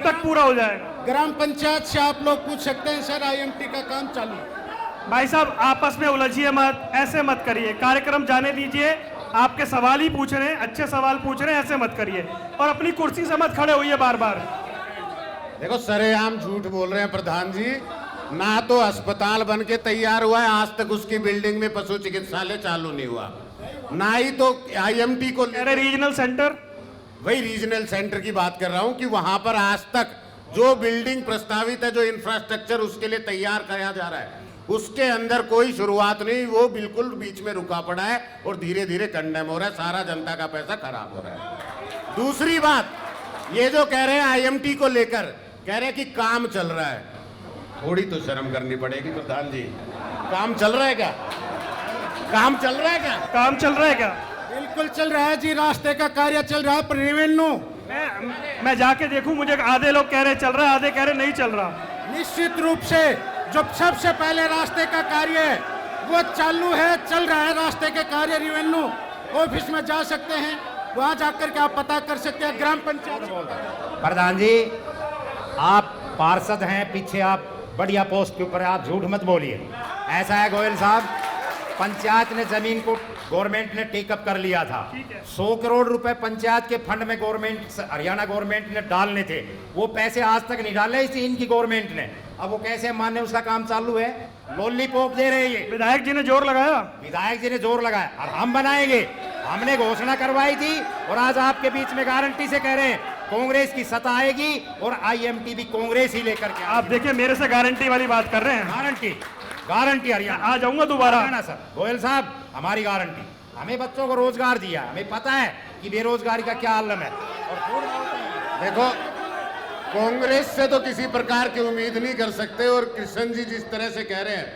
तक पूरा हो जाएगा? ग्राम पंचायत से आप लोग पूछ सकते हैं सर, आईएमटी का काम चालू है। भाई साहब आपस में उलझिए मत, ऐसे मत करिए, कार्यक्रम जाने दीजिए। आपके सवाल ही पूछ रहे हैं, अच्छे सवाल पूछ रहे हैं, ऐसे मत करिए और अपनी कुर्सी से मत खड़े होइए बार बार। देखो सरेआम झूठ बोल रहे हैं प्रधान जी। ना तो अस्पताल बन के तैयार हुआ है, आज तक उसकी बिल्डिंग में पशु चिकित्सालय चालू नहीं हुआ, ना ही तो आईएमटी को रीजनल सेंटर, वही रीजनल सेंटर की बात कर रहा हूं कि वहां पर आज तक जो बिल्डिंग प्रस्तावित है, जो इंफ्रास्ट्रक्चर उसके लिए तैयार किया जा रहा है, उसके अंदर कोई शुरुआत नहीं, वो बिल्कुल बीच में रुका पड़ा है और धीरे धीरे कंडेम हो रहा है, सारा जनता का पैसा खराब हो रहा है। दूसरी बात, ये जो कह रहे हैं आईएमटी को लेकर, कह रहे हैं कि काम चल रहा है, थोड़ी तो शर्म करनी पड़ेगी प्रधान जी। काम चल रहा है क्या? काम चल रहा है क्या? काम चल रहा है क्या? बिल्कुल चल रहा है जी, रास्ते का कार्य चल रहा है, पर रेवेन्यू मैं जाके देखूं, मुझे आधे लोग कह रहे चल रहा है, आधे कह रहे नहीं चल रहा। निश्चित रूप से जो सबसे पहले रास्ते का कार्य है वो चालू है, चल रहा है रास्ते के कार्य। रेवेन्यू ऑफिस में जा सकते हैं, वहां जाकर के आप पता कर सकते हैं। ग्राम पंचायत प्रधान जी आप पार्षद हैं, पीछे आप बढ़िया पोस्ट के ऊपर, आप झूठ मत बोलिए। ऐसा है गोयल साहब, पंचायत ने जमीन को गवर्नमेंट ने टेकअप कर लिया था। 100 करोड़ रुपए पंचायत के फंड में गवर्नमेंट, हरियाणा गवर्नमेंट ने डालने थे, वो पैसे आज तक नहीं डाले इसी इनकी गवर्नमेंट ने। अब वो कैसे माने उसका काम चालू है, लॉलीपॉप दे रहे हैं। विधायक जी ने जोर लगाया, विधायक जी ने जोर लगाया और हम बनाएंगे, हमने घोषणा करवाई थी और आज आपके बीच में गारंटी से कह रहे हैं कांग्रेस की सत्ता आएगी और आईएमटी भी कांग्रेस ही लेकर के। आप देखिए मेरे से गारंटी वाली बात कर रहे हैं। गारंटी हरियाणा आ जाऊंगा दोबारा ना सर। गोयल साहब हमारी गारंटी, हमें बच्चों को रोजगार दिया, हमें पता है कि बेरोजगारी का क्या आलम है। और देखो कांग्रेस से तो किसी प्रकार की उम्मीद नहीं कर सकते, और कृष्ण जी जिस तरह से कह रहे हैं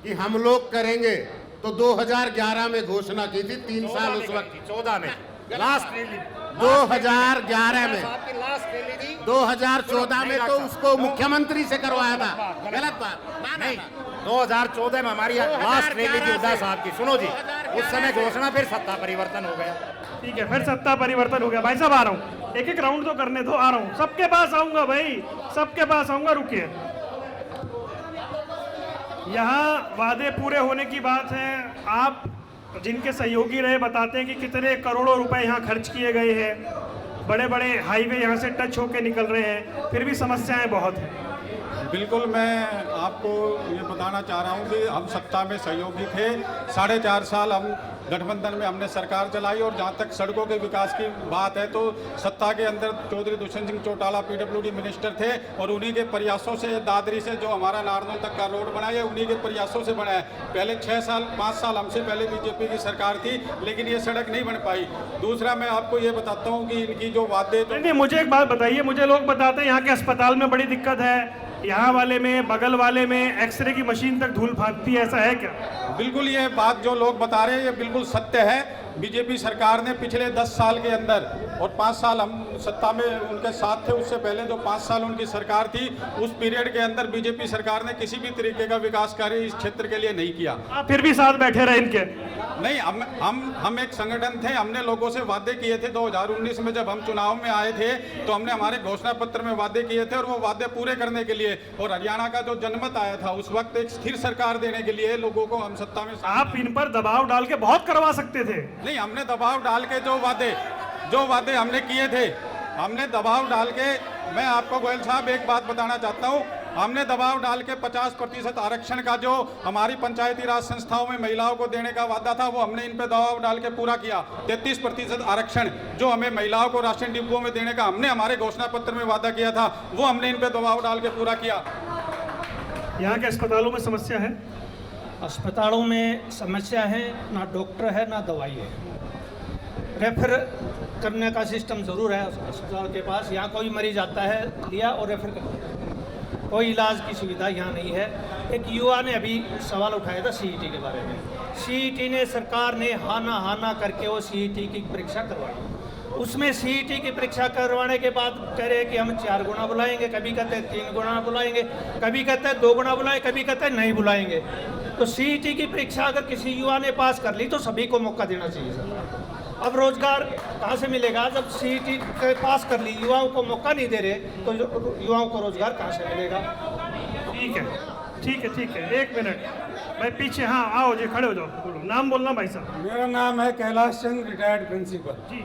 कि हम लोग करेंगे, तो 2011 में घोषणा की थी, 3 साल उस वक्त, 14 में लास्ट 2011 में, 2014 में तो उसको मुख्यमंत्री से करवाया था। गलत बात नहीं, 2014 में हमारी लास्ट रैली थी उद्धव साहब की। सुनो जी, उस समय घोषणा, फिर सत्ता परिवर्तन हो गया। ठीक है, फिर सत्ता परिवर्तन हो गया। भाई साहब आ रहा हूँ, एक एक राउंड तो करने दो, आ रहा हूँ, सबके पास आऊंगा भाई, सबके पास आऊंगा, रुकिए। यहाँ वादे पूरे होने की बात है, आप जिनके सहयोगी रहे बताते हैं कि कितने करोड़ों रुपए यहाँ खर्च किए गए हैं, बड़े बड़े हाईवे यहाँ से टच होके निकल रहे हैं, फिर भी समस्याएं बहुत हैं। बिल्कुल, मैं आपको ये बताना चाह रहा हूँ कि हम सत्ता में सहयोगी थे, 4.5 साल हम गठबंधन में हमने सरकार चलाई, और जहाँ तक सड़कों के विकास की बात है तो सत्ता के अंदर चौधरी दुष्यंत सिंह चौटाला पीडब्ल्यूडी मिनिस्टर थे, और उन्हीं के प्रयासों से दादरी से जो हमारा नारनौल तक का रोड बना है उन्हीं के प्रयासों से बना है। पहले 5 साल हमसे पहले बीजेपी की सरकार थी, लेकिन ये सड़क नहीं बन पाई। दूसरा मैं आपको ये बताता हूँ कि इनकी जो वादे नहीं, मुझे एक बात बताइए, मुझे लोग बताते हैं यहाँ के अस्पताल में बड़ी दिक्कत है, यहाँ वाले में, बगल वाले में एक्सरे की मशीन तक धूल फाँकती है, ऐसा है क्या? बिल्कुल, ये बात जो लोग बता रहे हैं ये बिल्कुल सत्य है। बीजेपी सरकार ने पिछले 10 साल के अंदर, और 5 साल हम सत्ता में उनके साथ थे, उससे पहले जो 5 साल उनकी सरकार थी, उस पीरियड के अंदर बीजेपी सरकार ने किसी भी तरीके का विकास कार्य इस क्षेत्र के लिए नहीं किया। आप फिर भी साथ बैठे रहे इनके? नहीं, हम एक संगठन थे, हमने लोगों से वादे किए थे। 2019 में जब हम चुनाव में आए थे तो हमने हमारे घोषणा पत्र में वादे किए थे, और वो वादे पूरे करने के लिए, और हरियाणा का जो जनमत आया था उस वक्त एक स्थिर सरकार देने के लिए लोगों को हम सत्ता में। आप इन पर दबाव डाल के बहुत करवा सकते थे। नहीं, हमने दबाव डाल के जो वादे हमने किए थे, हमने दबाव डाल के, मैं आपको गोयल साहब एक बात बताना चाहता हूँ, हमने दबाव डाल के 50% आरक्षण का जो हमारी पंचायती राज संस्थाओं में महिलाओं को देने का वादा था वो हमने इन पे दबाव डाल के पूरा किया। 33% आरक्षण जो हमें महिलाओं को राशन डिब्बों में देने का हमने हमारे घोषणा पत्र में वादा किया था, वो हमने इन पे दबाव डाल के पूरा किया। यहाँ के अस्पतालों में समस्या है? अस्पतालों में समस्या है, ना डॉक्टर है ना दवाई है। रेफर करने का सिस्टम ज़रूर है अस्पताल के पास, यहाँ कोई मरीज आता है लिया और रेफर कर दिया, कोई इलाज की सुविधा यहाँ नहीं है। एक युवा ने अभी सवाल उठाया था सीईटी के बारे में। सीईटी ने, सरकार ने हाना करके वो सीईटी की परीक्षा करवाई, उसमें सीईटी की परीक्षा करवाने के बाद कह रहे हैं कि हम 4 गुना बुलाएंगे, कभी कहते हैं 3 गुना बुलाएंगे, कभी कहते हैं 2 गुना बुलाएं, कभी कहते हैं नहीं बुलाएंगे। तो सीईटी की परीक्षा अगर किसी युवा ने पास कर ली तो सभी को मौका देना चाहिए सर। अब रोजगार कहाँ से मिलेगा जब सीईटी पास कर ली, युवाओं को मौका नहीं दे रहे तो युवाओं को रोजगार कहाँ से मिलेगा? ठीक है, ठीक है, ठीक है, 1 मिनट भाई पीछे, हाँ आओ जी, खड़े हो जाओ, बोलो नाम बोलना भाई साहब। मेरा नाम है कैलाश चंद, रिटायर्ड प्रिंसिपल जी।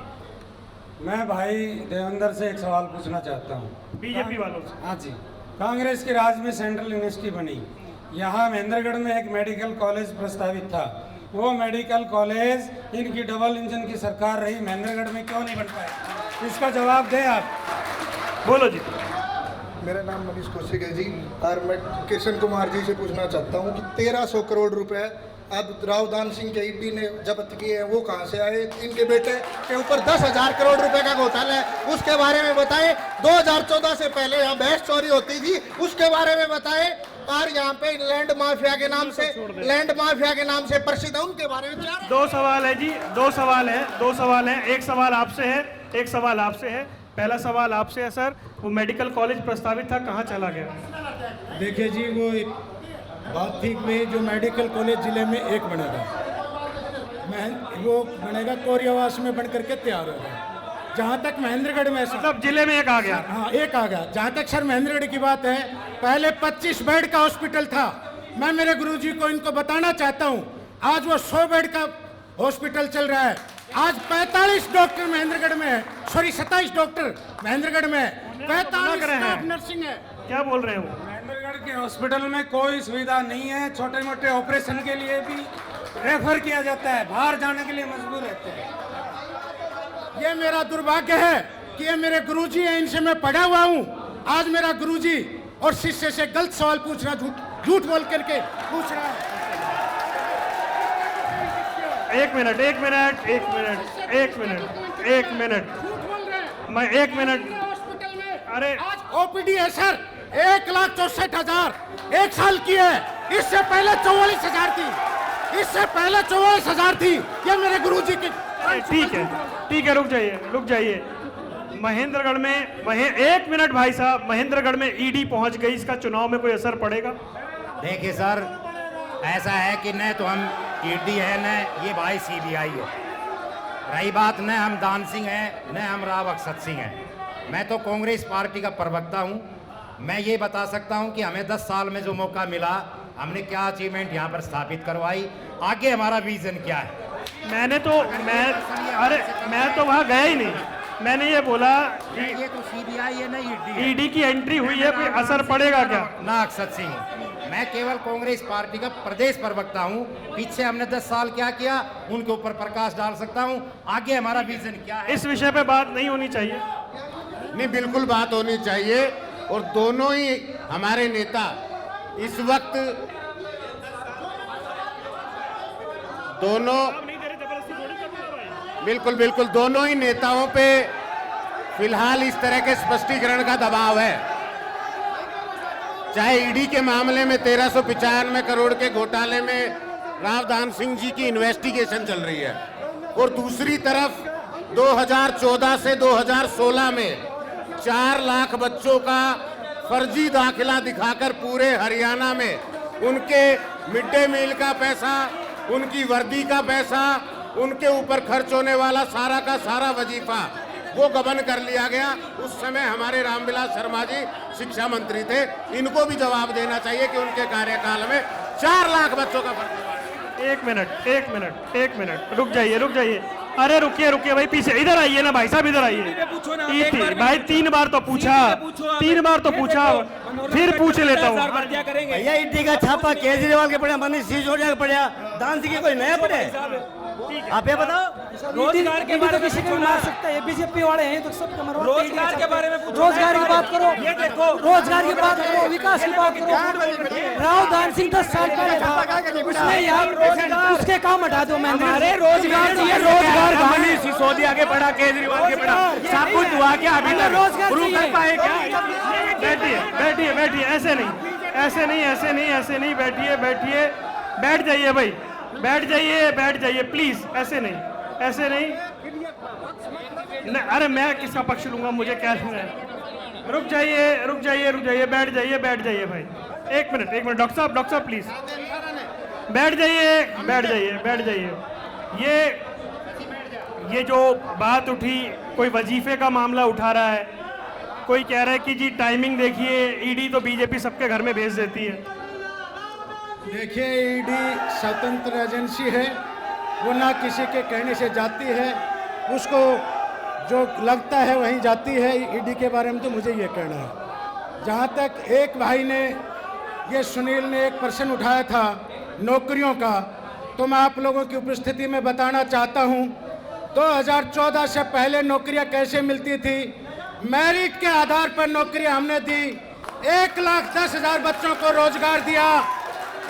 मैं भाई देवेंद्र से एक सवाल पूछना चाहता हूँ। बीजेपी वालों से। हाँ जी, कांग्रेस के राज में सेंट्रल यूनिवर्सिटी बनी, यहाँ महेंद्रगढ़ में एक मेडिकल कॉलेज प्रस्तावित था, वो मेडिकल कॉलेज इनकी डबल इंजन की सरकार रही, महेंद्रगढ़ में क्यों नहीं बन पाया? इसका जवाब दें आप। बोलो जी। मेरा नाम मनीष कौशिक है जी, और मैं किशन कुमार जी से पूछना चाहता हूँ कि 1300 करोड़ रुपए अब रावदान सिंह के ईडी ने जब्त किए हैं, वो कहाँ से आए? इनके बेटे के ऊपर 10,000 करोड़ रुपए का घोटाला है, उसके बारे में बताएं। 2014 से पहले यहाँ भैंस चोरी होती थी, उसके बारे में बताएं। और यहाँ पे लैंड माफिया के नाम से प्रसिद्ध है, उनके बारे में 2 सवाल है जी, 2 सवाल है। एक सवाल आपसे है, एक सवाल आपसे है। पहला सवाल आपसे है सर, वो मेडिकल कॉलेज प्रस्तावित था, कहाँ चला गया? देखिए जी, वो बात थी में जो मेडिकल कॉलेज जिले में एक बनेगा, वो बनेगा कोरियावास में बन करके तैयार होगा। जहाँ तक महेंद्रगढ़ में सब जिले में एक आ गया। हाँ, एक आ गया। जहाँ तक सर महेंद्रगढ़ की बात है, पहले 25 बेड का हॉस्पिटल था। मैं मेरे गुरुजी को इनको बताना चाहता हूँ, आज वो 100 बेड का हॉस्पिटल चल रहा है। आज 45 डॉक्टर महेंद्रगढ़ में है, सॉरी 27 डॉक्टर महेंद्रगढ़ में है, 45 स्टाफ नर्सिंग है। क्या बोल रहे हो? महेंद्रगढ़ के हॉस्पिटल में कोई सुविधा नहीं है, छोटे मोटे ऑपरेशन के लिए भी रेफर किया जाता है, बाहर जाने के लिए मजबूर रहते हैं। ये मेरा दुर्भाग्य है कि ये मेरे गुरुजी हैं, इनसे मैं पढ़ा हुआ हूँ। आज मेरा गुरुजी और शिष्य से गलत सवाल पूछ रहा, झूठ बोल करके पूछ रहा है। एक मिनट मैं 1 मिनट। अरे ओपीडी है सर, 1,64,000 1 साल की है, इससे पहले 44,000 थी, इससे पहले 44,000 थी। ये मेरे गुरुजी की। ठीक है, रुक जाइए। महेंद्रगढ़ में 1 मिनट भाई साहब, महेंद्रगढ़ में ईडी पहुंच गई, इसका चुनाव में कोई असर पड़ेगा? देखिए सर, ऐसा है कि न तो हम ईडी है न ये भाई सीबीआई है। रही बात, न हम दान सिंह हैं न हम राव अक्षत सिंह हैं। मैं तो कांग्रेस पार्टी का प्रवक्ता हूं। मैं ये बता सकता हूं कि हमें 10 साल में जो मौका मिला, हमने क्या अचीवमेंट यहाँ पर स्थापित करवाई, आगे हमारा विजन क्या है। मैं तो वहाँ गया ही नहीं। मैंने ये बोला कि ये तो सीबीआई है ना ईडी की एंट्री हुई है, कोई असर पड़ेगा क्या? ना अक्षत सिंह, मैं केवल कांग्रेस पार्टी का प्रदेश प्रवक्ता हूं। पीछे हमने 10 साल क्या किया, उनके ऊपर प्रकाश डाल सकता हूं, आगे हमारा विजन क्या है। इस विषय पे बात नहीं होनी चाहिए? नहीं, बिल्कुल बात होनी चाहिए। और दोनों ही हमारे नेता इस वक्त बिल्कुल दोनों ही नेताओं पे फिलहाल इस तरह के स्पष्टीकरण का दबाव है। चाहे ईडी के मामले में 1395 करोड़ के घोटाले में रावदान सिंह जी की इन्वेस्टिगेशन चल रही है, और दूसरी तरफ 2014 से 2016 में 4 लाख बच्चों का फर्जी दाखिला दिखाकर पूरे हरियाणा में उनके मिड डे मील का पैसा, उनकी वर्दी का पैसा, उनके ऊपर खर्च होने वाला सारा का सारा वजीफा वो गबन कर लिया गया। उस समय हमारे रामविलास शर्मा जी शिक्षा मंत्री थे, इनको भी जवाब देना चाहिए कि उनके कार्यकाल में 4 लाख बच्चों का फर्जी। एक मिनट, रुक जाइए। अरे रुकिए भाई, पीछे इधर आइए ना भाई साहब, इधर आइए। भाई 3 बार तो पूछा, फिर पूछ लेता हूँ। भैया ईडी का छापा केजरीवाल के पड़ा, मनीष सिसोदिया के पड़ा, दान सिंह के कोई नया पड़े? आप ये बताओ। रोजगार के बारे में किसी को मार सकता है, बीजेपी वाले हैं तो सब रोजगार के बारे में रोजगार की बात करो, ये देखो रोजगार की बात करो, विकास की बात करो। राव दान सिंह 10 साल पहले था, उसने यहाँ उसके काम हटा दो। मैं रोजगार मनीष सिसोदिया के पड़ा, केजरीवाल के पड़ा, सब कुछ हुआ क्या अभी तक? रोजगार कर पाए क्या? बैठिए, ऐसे नहीं, बैठिए, बैठ जाइए भाई, बैठ जाइए प्लीज। ऐसे नहीं। नहीं, अरे मैं किसका पक्ष लूंगा, मुझे क्या सुना है। रुक जाइए, बैठ जाइए भाई। एक मिनट डॉक्टर साहब प्लीज बैठ जाइए। ये जो बात उठी, कोई वजीफे का मामला उठा रहा है, कोई कह रहा है कि जी टाइमिंग देखिए, ईडी तो बीजेपी सबके घर में भेज देती है। देखिए, ईडी स्वतंत्र एजेंसी है, वो ना किसी के कहने से जाती है, उसको जो लगता है वहीं जाती है। ईडी के बारे में तो मुझे ये कहना है। जहाँ तक एक भाई ने, ये सुनील ने एक प्रश्न उठाया था नौकरियों का, तो मैं आप लोगों की उपस्थिति में बताना चाहता हूँ 2014 से पहले नौकरियाँ कैसे मिलती थी। मेरिट के आधार पर नौकरियाँ हमने दी। 1,10,000 बच्चों को रोजगार दिया।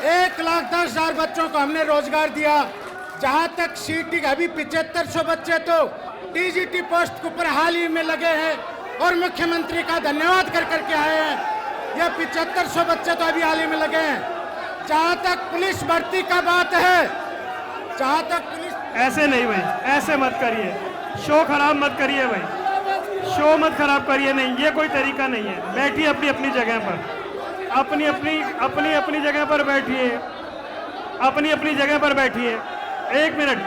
1,10,000 बच्चों को हमने रोजगार दिया। जहाँ तक सीटी, अभी 7500 बच्चे तो टीजीटी पोस्ट के ऊपर हाल ही में लगे हैं और मुख्यमंत्री का धन्यवाद कर करके आए हैं। ये 7500 बच्चे तो अभी हाल ही में लगे हैं। जहाँ तक पुलिस भर्ती का बात है, जहाँ तक पुलिस, ऐसे नहीं भाई, ऐसे मत करिए, शो खराब मत करिए भाई, शो मत खराब करिए। नहीं, ये कोई तरीका नहीं है। बैठिए अपनी जगह पर, अपनी जगह पर बैठिए, अपनी जगह पर बैठिए। एक मिनट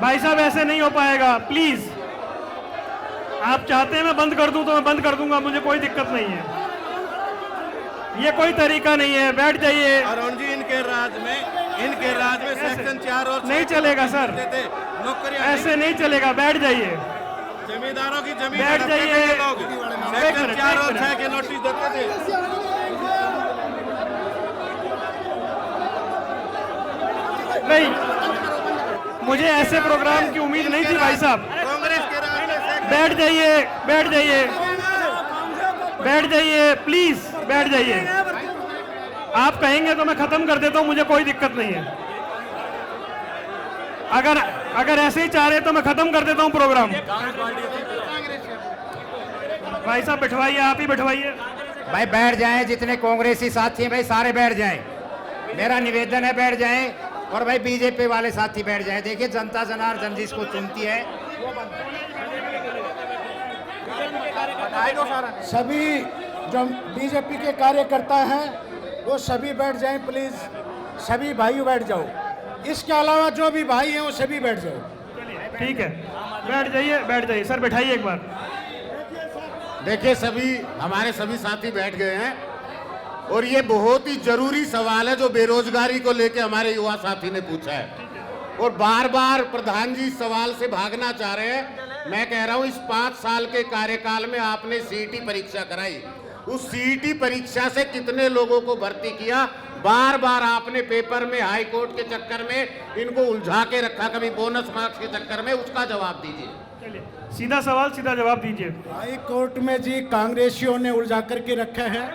भाई साहब, ऐसे नहीं हो पाएगा, प्लीज। आप चाहते हैं मैं बंद कर दूं तो मैं बंद कर दूंगा, मुझे कोई दिक्कत नहीं है। ये कोई तरीका नहीं है, बैठ जाइए। अरुण जी, इनके राज में सेक्शन 4 और नहीं चलेगा सर, ऐसे नहीं चलेगा, बैठ जाइए। जमींदारों की जमीन बैठ जाइए। सेक्शन 4 और 6 के नोटिस देते थे। नहीं, मुझे ऐसे प्रोग्राम की उम्मीद नहीं थी भाई साहब। कांग्रेस के राज में बैठ जाइए प्लीज, बैठ जाइए। आप कहेंगे तो मैं खत्म कर देता हूं, मुझे कोई दिक्कत नहीं है। अगर ऐसे ही चाह रहे तो मैं खत्म कर देता हूं प्रोग्राम। भाई साहब बैठवाइए, आप ही बैठवाइए। भाई बैठ जाएं, जितने कांग्रेसी साथी हैं भाई सारे बैठ जाएं। मेरा निवेदन है बैठ जाएं, और भाई बीजेपी वाले साथी बैठ जाएं। देखिए, जनता जनार्दन जिसको चुनती है सभी जो बीजेपी के कार्यकर्ता हैं वो सभी बैठ जाएं प्लीज। सभी भाई बैठ जाओ। इसके अलावा जो भी भाई हैं वो सभी बैठ जाओ। ठीक है, बैठ जाइए सर, बैठाइए एक बार। देखिए, हमारे सभी साथी बैठ गए हैं और ये बहुत ही जरूरी सवाल है जो बेरोजगारी को लेकर हमारे युवा साथी ने पूछा है, और बार बार प्रधान जी इस सवाल से भागना चाह रहे हैं। मैं कह रहा हूं, इस 5 साल के कार्यकाल में आपने सीईटी परीक्षा कराई, उस सीईटी परीक्षा से कितने लोगों को भर्ती किया? बार बार आपने पेपर में, हाई कोर्ट के चक्कर में इनको उलझा के रखा, कभी बोनस मार्क्स के चक्कर में। उसका जवाब दीजिए। सीधा सवाल सीधा जवाब दीजिए। हाई कोर्ट में जी कांग्रेसियों ने उलझा करके रखे हैं,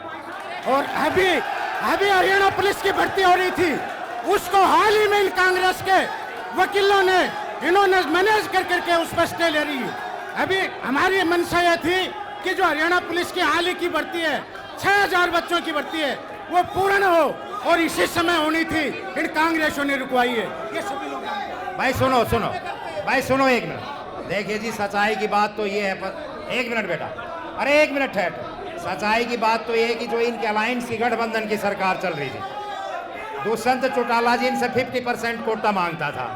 और अभी हरियाणा पुलिस की भर्ती हो रही थी, उसको हाल ही में इन कांग्रेस के वकीलों ने, इन्होंने मैनेज कर करके उस पर स्टे ले रही है। अभी हमारी मंशा यह थी कि जो हरियाणा पुलिस की हाल ही की भर्ती है, 6000 बच्चों की भर्ती है, वो पूर्ण हो, और इसी समय होनी थी, इन कांग्रेसों ने रुकवाई है। ये सभी लोग भाई सुनो एक मिनट। देखिए जी, सच्चाई की बात तो ये है, एक मिनट बेटा, अरे एक मिनट ठहर। सच्चाई की बात तो ये है कि जो इनके अलायंस की गठबंधन की सरकार चल रही थी, दुष्यंत चौटाला जी इनसे 50% कोटा मांगता था,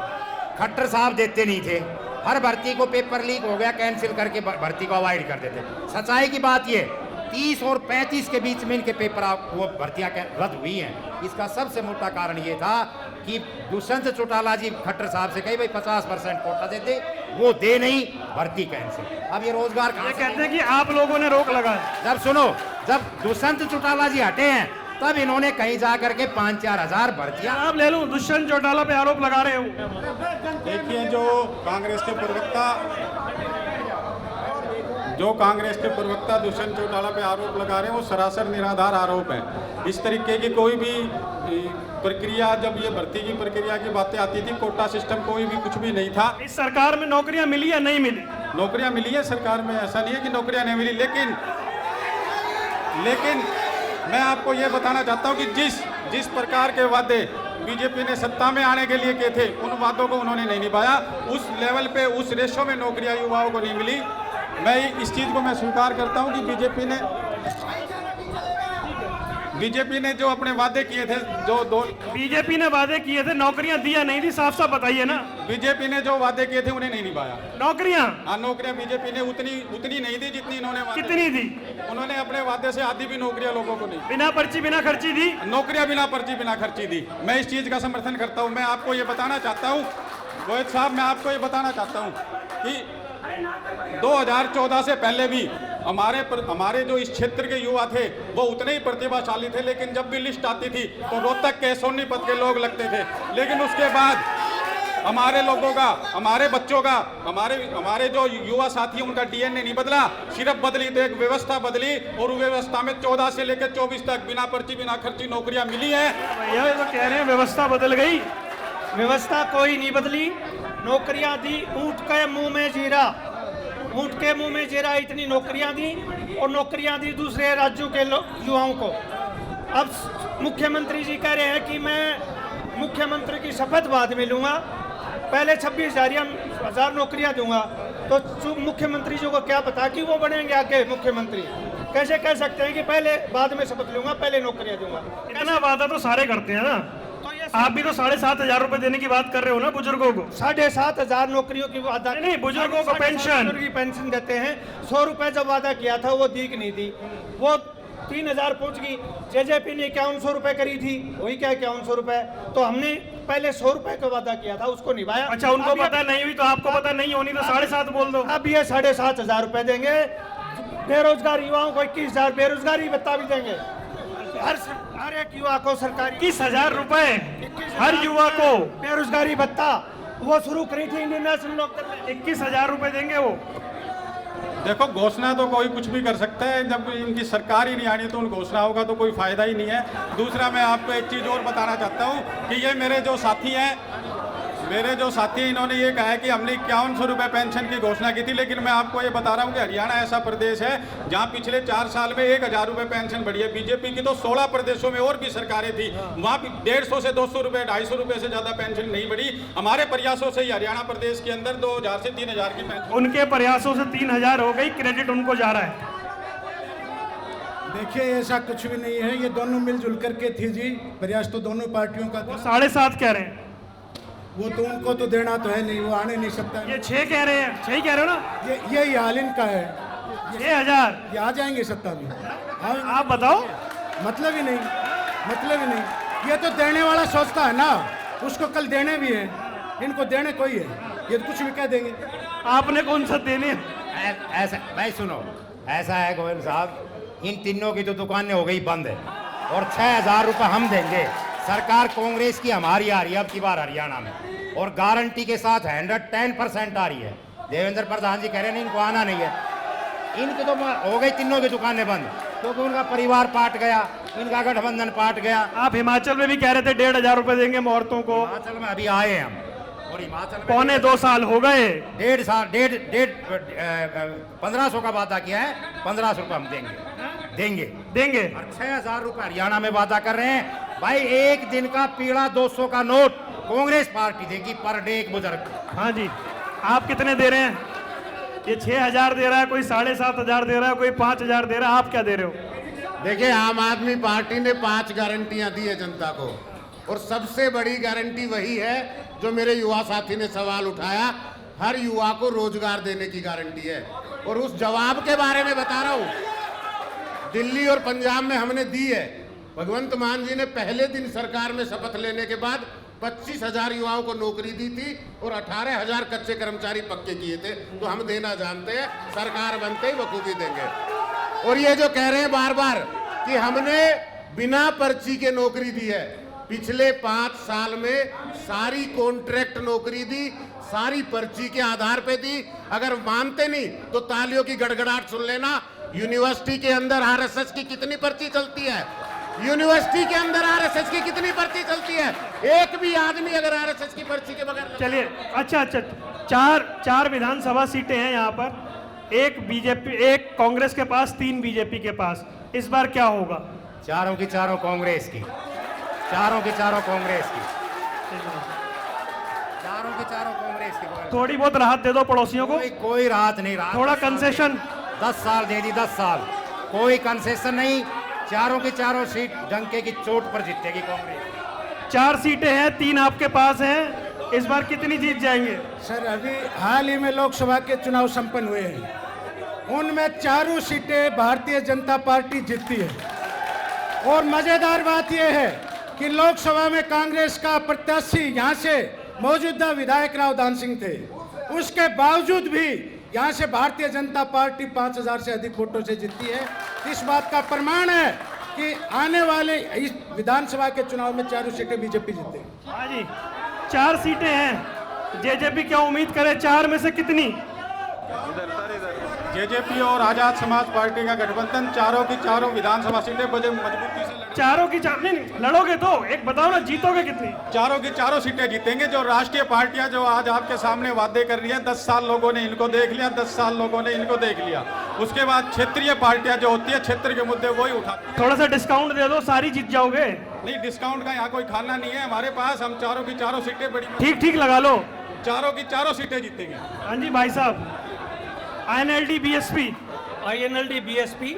खट्टर साहब देते नहीं थे। हर भर्ती को पेपर लीक हो गया, कैंसिल करके भर्ती को अवॉइड कर देते। सच्चाई की बात ये, 30 और 35 के बीच में इनके पेपर वो भर्तियां रद्द हुई हैं। इसका सबसे मोटा कारण ये था कि दुष्यंत चौटाला जी खट्टर साहब से कही भाई 50% कोटा देते, वो दे नहीं, भर्ती कैंसिल। अब ये रोजगार कहां से? कहते हैं कि आप लोगों ने रोक लगा। जब दुष्यंत चौटाला जी हटे हैं, तब इन्होंने कहीं जा करके 5-4 हजार भर्तियां। आप ले लूं, दुष्यंत चौटाला पे आरोप लगा रहे हो। देखिए, जो कांग्रेस के प्रवक्ता दुष्यंत चौटाला पे आरोप लगा रहे हैं, वो सरासर निराधार आरोप है। इस तरीके की कोई भी प्रक्रिया, जब ये भर्ती की प्रक्रिया की बातें आती थी, कोटा सिस्टम कोई भी कुछ भी नहीं था। इस सरकार में नौकरियां मिली या नहीं मिली? नौकरियां मिली है सरकार में, ऐसा नहीं है कि नौकरियां नहीं मिली, लेकिन मैं आपको ये बताना चाहता हूँ कि जिस प्रकार के वादे बीजेपी ने सत्ता में आने के लिए किए थे, उन वादों को उन्होंने नहीं निभाया। उस लेवल पे, उस रेशो में नौकरियां युवाओं को नहीं मिली। मैं इस चीज़ को मैं स्वीकार करता हूं कि बीजेपी ने जो अपने वादे किए थे, बीजेपी ने वादे किए थे, नौकरियां दिया नहीं थी, साफ साफ बताइए ना। बीजेपी ने जो वादे किए थे उन्हें नहीं निभाया। नौकरियां? हाँ, नौकरियां बीजेपी ने उतनी नहीं दी जितनी इन्होंने वादे। कितनी दी? उन्होंने अपने वादे से आधी भी नौकरियां लोगों को नहीं। बिना पर्ची बिना खर्ची दी? नौकरियां बिना पर्ची बिना खर्ची दी। मैं इस चीज का समर्थन करता हूं। मैं आपको ये बताना चाहता हूं रोहित साहब, मैं आपको ये बताना चाहता हूं कि 2014 से पहले भी हमारे जो इस क्षेत्र के युवा थे वो उतने ही प्रतिभाशाली थे, लेकिन जब भी लिस्ट आती थी तो रोहतक के, सोनीपत के लोग लगते थे। लेकिन उसके बाद हमारे लोगों का, हमारे बच्चों का, हमारे जो युवा साथी उनका डीएनए नहीं बदला, सिर्फ बदली तो एक व्यवस्था बदली, और व्यवस्था में 14 से लेकर 24 तक बिना पर्ची बिना खर्ची नौकरियां मिली है। भैया तो कह रहे हैं व्यवस्था बदल गई। व्यवस्था कोई नहीं बदली, नौकरियां दी ऊंट के मुंह में जीरा, ऊंट के मुंह में जीरा, इतनी नौकरियां दी, और नौकरियां दी दूसरे राज्यों के युवाओं को। अब मुख्यमंत्री जी कह रहे हैं कि मैं मुख्यमंत्री की शपथ बाद में लूंगा, पहले 26,000 नौकरियां दूंगा। तो मुख्यमंत्री जी को क्या पता कि वो बनेंगे आगे मुख्यमंत्री? कैसे कह सकते हैं कि पहले बाद में शपथ लूंगा, पहले नौकरियां दूंगा? इतना वादा तो सारे करते हैं ना। आप भी तो 7,500 रुपए देने की बात कर रहे हो ना बुजुर्गों को। 7,500 नौकरियों की वादा नहीं, बुजुर्गों को पेंशन देते हैं। 100 रुपए जब वादा किया था वो दी कि नहीं दी, वो 3,000 पहुंच गई। जेजेपी ने 5100 रुपए करी थी, वही क्या 5100 रुपए, तो हमने पहले 100 रुपए का वादा किया था, उसको निभाया। अच्छा, उनको पता नहीं हुई तो आपको पता नहीं होनी तो 7,500 बोल दो। अब ये 7,500 रुपए देंगे बेरोजगार युवाओं को, 21,000 बेरोजगारी भत्ता भी देंगे हर एक युवा को। सरकारी 21,000 रुपए हर युवा को बेरोजगारी भत्ता वो शुरू करी थी इंडियन नेशनल लोकदल ने। 21,000 रुपए देंगे वो। देखो, घोषणा तो कोई कुछ भी कर सकता है, जब इनकी सरकार ही नहीं आनी तो उन घोषणाओं का तो कोई फायदा ही नहीं है। दूसरा, मैं आपको एक चीज़ और बताना चाहता हूँ कि ये मेरे जो साथी हैं, इन्होंने ये कहा है कि हमने 5100 रुपये पेंशन की घोषणा की थी, लेकिन मैं आपको ये बता रहा हूँ कि हरियाणा ऐसा प्रदेश है जहाँ पिछले 4 साल में 1,000 रुपये पेंशन बढ़ी है। बीजेपी की तो 16 प्रदेशों में और भी सरकारें थी, वहाँ भी 150 से 200 रुपये, 250 रुपये से ज़्यादा पेंशन नहीं बढ़ी। हमारे प्रयासों से ही हरियाणा प्रदेश के अंदर 2,000 से 3,000 की पेंशन, उनके प्रयासों से 3,000 हो गई, क्रेडिट उनको जा रहा है। देखिए, ऐसा कुछ भी नहीं है, ये दोनों मिलजुल करके थी जी, प्रयास तो दोनों पार्टियों का। 7.5 कह रहे हैं, वो तो उनको तो देना तो है नहीं, वो आने नहीं सकता। ये 6 कह रहे हैं, 6 कह रहे हो ना? यही हाल इनका है। 6,000 ये आ जाएंगे सत्ता में। आप बताओ। मतलब ही नहीं। ये तो देने वाला सोचता है ना, उसको कल देने भी है, इनको देने कोई है, ये तो कुछ भी कह देंगे। आपने कौन सा देने? ऐसा भाई सुनो, ऐसा है गोयल साहब, इन तीनों की तो दुकानें हो गई बंद है, और 6,000 रुपये हम देंगे। सरकार कांग्रेस की हमारी आ रही है अब की बार हरियाणा में, और गारंटी के साथ 110% आ रही है। देवेंद्र प्रधान जी कह रहे हैं इनको आना नहीं है, इनकी तो हो गई तीनों की दुकानें बंद, क्योंकि उनका परिवार पाट गया, इनका गठबंधन पाट गया। आप हिमाचल में भी कह रहे थे 1,500 रुपए देंगे औरतों को। हिमाचल में अभी आए हैं हम, और हिमाचल में 2.25 साल हो गए। 1,500 का वादा किया है, 1,500 रुपये हम देंगे। और 6,000 रुपये हरियाणा में वादा कर रहे हैं। भाई, एक दिन का पीला 200 का नोट कांग्रेस पार्टी देगी पर डे एक बुजुर्ग। हाँ जी, आप कितने दे रहे हैं? ये 6,000 दे रहा है, कोई 7,500 दे रहा है, कोई 5,000 दे रहा है, आप क्या दे रहे हो? देखिए, आम आदमी पार्टी ने 5 गारंटियां दी है जनता को, और सबसे बड़ी गारंटी वही है जो मेरे युवा साथी ने सवाल उठाया, हर युवा को रोजगार देने की गारंटी है। और उस जवाब के बारे में बता रहा हूं, दिल्ली और पंजाब में हमने दी है। भगवंत मान जी ने पहले दिन सरकार में शपथ लेने के बाद 25,000 युवाओं को नौकरी दी थी, और 18,000 कच्चे कर्मचारी पक्के किए थे। तो हम देना जानते हैं, सरकार बनते ही बखूबी देंगे। और ये जो कह रहे हैं बार बार कि हमने बिना पर्ची के नौकरी दी है, पिछले 5 साल में सारी कॉन्ट्रैक्ट नौकरी दी, सारी पर्ची के आधार पे दी। अगर मानते नहीं तो तालियों की गड़गड़ाहट सुन लेना। यूनिवर्सिटी के अंदर आरएसएस की कितनी पर्ची चलती है? यूनिवर्सिटी के अंदर आरएसएस की कितनी पर्ची चलती है? एक भी आदमी अगर आरएसएस की पर्ची के बगैर। चलिए, अच्छा, 4 विधानसभा सीटें हैं यहाँ पर, एक बीजेपी, एक कांग्रेस के पास, 3 बीजेपी के पास। इस बार क्या होगा? चारों की चारों कांग्रेस की। चारों की चारों कांग्रेस की, चारों की चारों कांग्रेस की बगल। थोड़ी बहुत राहत दे दो पड़ोसियों को। कोई राहत नहीं, राहत थोड़ा कंसेशन 10 साल दे दी, 10 साल कोई कंसेशन नहीं। चारों की चारों सीट डंके की चोट पर जीतेगी कांग्रेस। 4 सीटें हैं, 3 आपके पास हैं, इस बार कितनी जीत जाएंगे? सर अभी हाल ही में लोकसभा के चुनाव संपन्न हुए हैं, उनमें चारों सीटें भारतीय जनता पार्टी जीतती है। और मजेदार बात यह है कि लोकसभा में कांग्रेस का प्रत्याशी यहाँ से मौजूदा विधायक राव दान सिंह थे, उसके बावजूद भी यहाँ से भारतीय जनता पार्टी 5000 से अधिक वोटों से जीतती है। इस बात का प्रमाण है कि आने वाले इस विधानसभा के चुनाव में चारों सीटें बीजेपी जीतेगी। हाँ जी, 4 सीटें हैं, जेजेपी क्या उम्मीद करे 4 में से कितनी? जेजेपी और आजाद समाज पार्टी का गठबंधन चारों की चारों विधानसभा सीटें बड़े मजबूती से चारों की चार नहीं लड़ोगे तो एक बताओ ना, जीतोगे कितनी? चारों की चारों सीटें जीतेंगे। जो राष्ट्रीय पार्टियां जो आज आपके सामने वादे कर रही हैं, 10 साल लोगों ने इनको देख लिया, 10 साल लोगों ने इनको देख लिया। उसके बाद क्षेत्रीय पार्टियां जो होती है, क्षेत्र के मुद्दे वही उठाती है। थोड़ा सा डिस्काउंट दे दो, सारी जीत जाओगे। नहीं, डिस्काउंट का यहाँ कोई खाना नहीं है हमारे पास। हम चारों की चारों सीटें बड़ी ठीक ठीक लगा लो, चारों की चारों सीटें जीतेंगे। हाँ जी भाई साहब, INLD BSP INLD BSP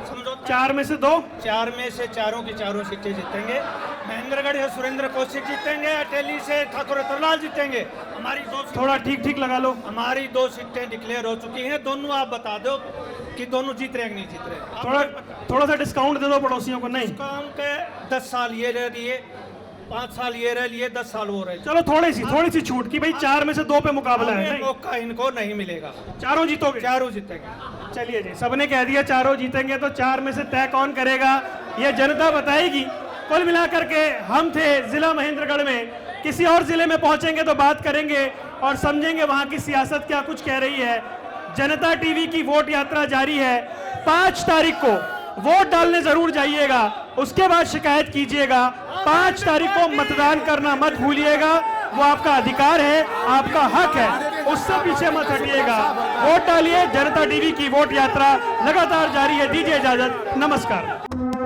समझो 4 में से 2, 4 में से चारों की चारों सीटें जीतेंगे। महेंद्रगढ़ से सुरेंद्र कौशिक जीतेंगे, अटेली से ठाकुर रतनलाल जीतेंगे। हमारी 2 थोड़ा ठीक ठीक लगा लो। हमारी 2 सीटें डिक्लेयर हो चुकी हैं। दोनों आप बता दो कि दोनों जीत रहे हैं कि नहीं जीत रहे। थोड़ा सा डिस्काउंट दे दो पड़ोसियों को। नहीं, डिस्काउंट 10 साल ये रह लिए, 5 साल ये रह लिए, 10 साल वो रहे। चलो थोड़ी सी छूट की भाई, 4 में से 2 पे मुकाबला है। मौका इनको नहीं मिलेगा। चारों जीतोगे? चारों जीतेंगे। चलिए जी, सबने कह दिया चारों जीतेंगे, तो 4 में से तय कौन करेगा ये जनता बताएगी। कुल मिलाकर के हम थे जिला महेंद्रगढ़ में, किसी और जिले में पहुंचेंगे तो बात करेंगे और समझेंगे वहां की सियासत क्या कुछ कह रही है। जनता टीवी की वोट यात्रा जारी है। 5 तारीख को वोट डालने जरूर जाइएगा, उसके बाद शिकायत कीजिएगा। 5 तारीख को मतदान करना मत भूलिएगा, वो आपका अधिकार है, आपका हक है, उससे पीछे मत हटिएगा। वोट डालिए। जनता टीवी की वोट यात्रा लगातार जारी है। दीजिए इजाजत, नमस्कार।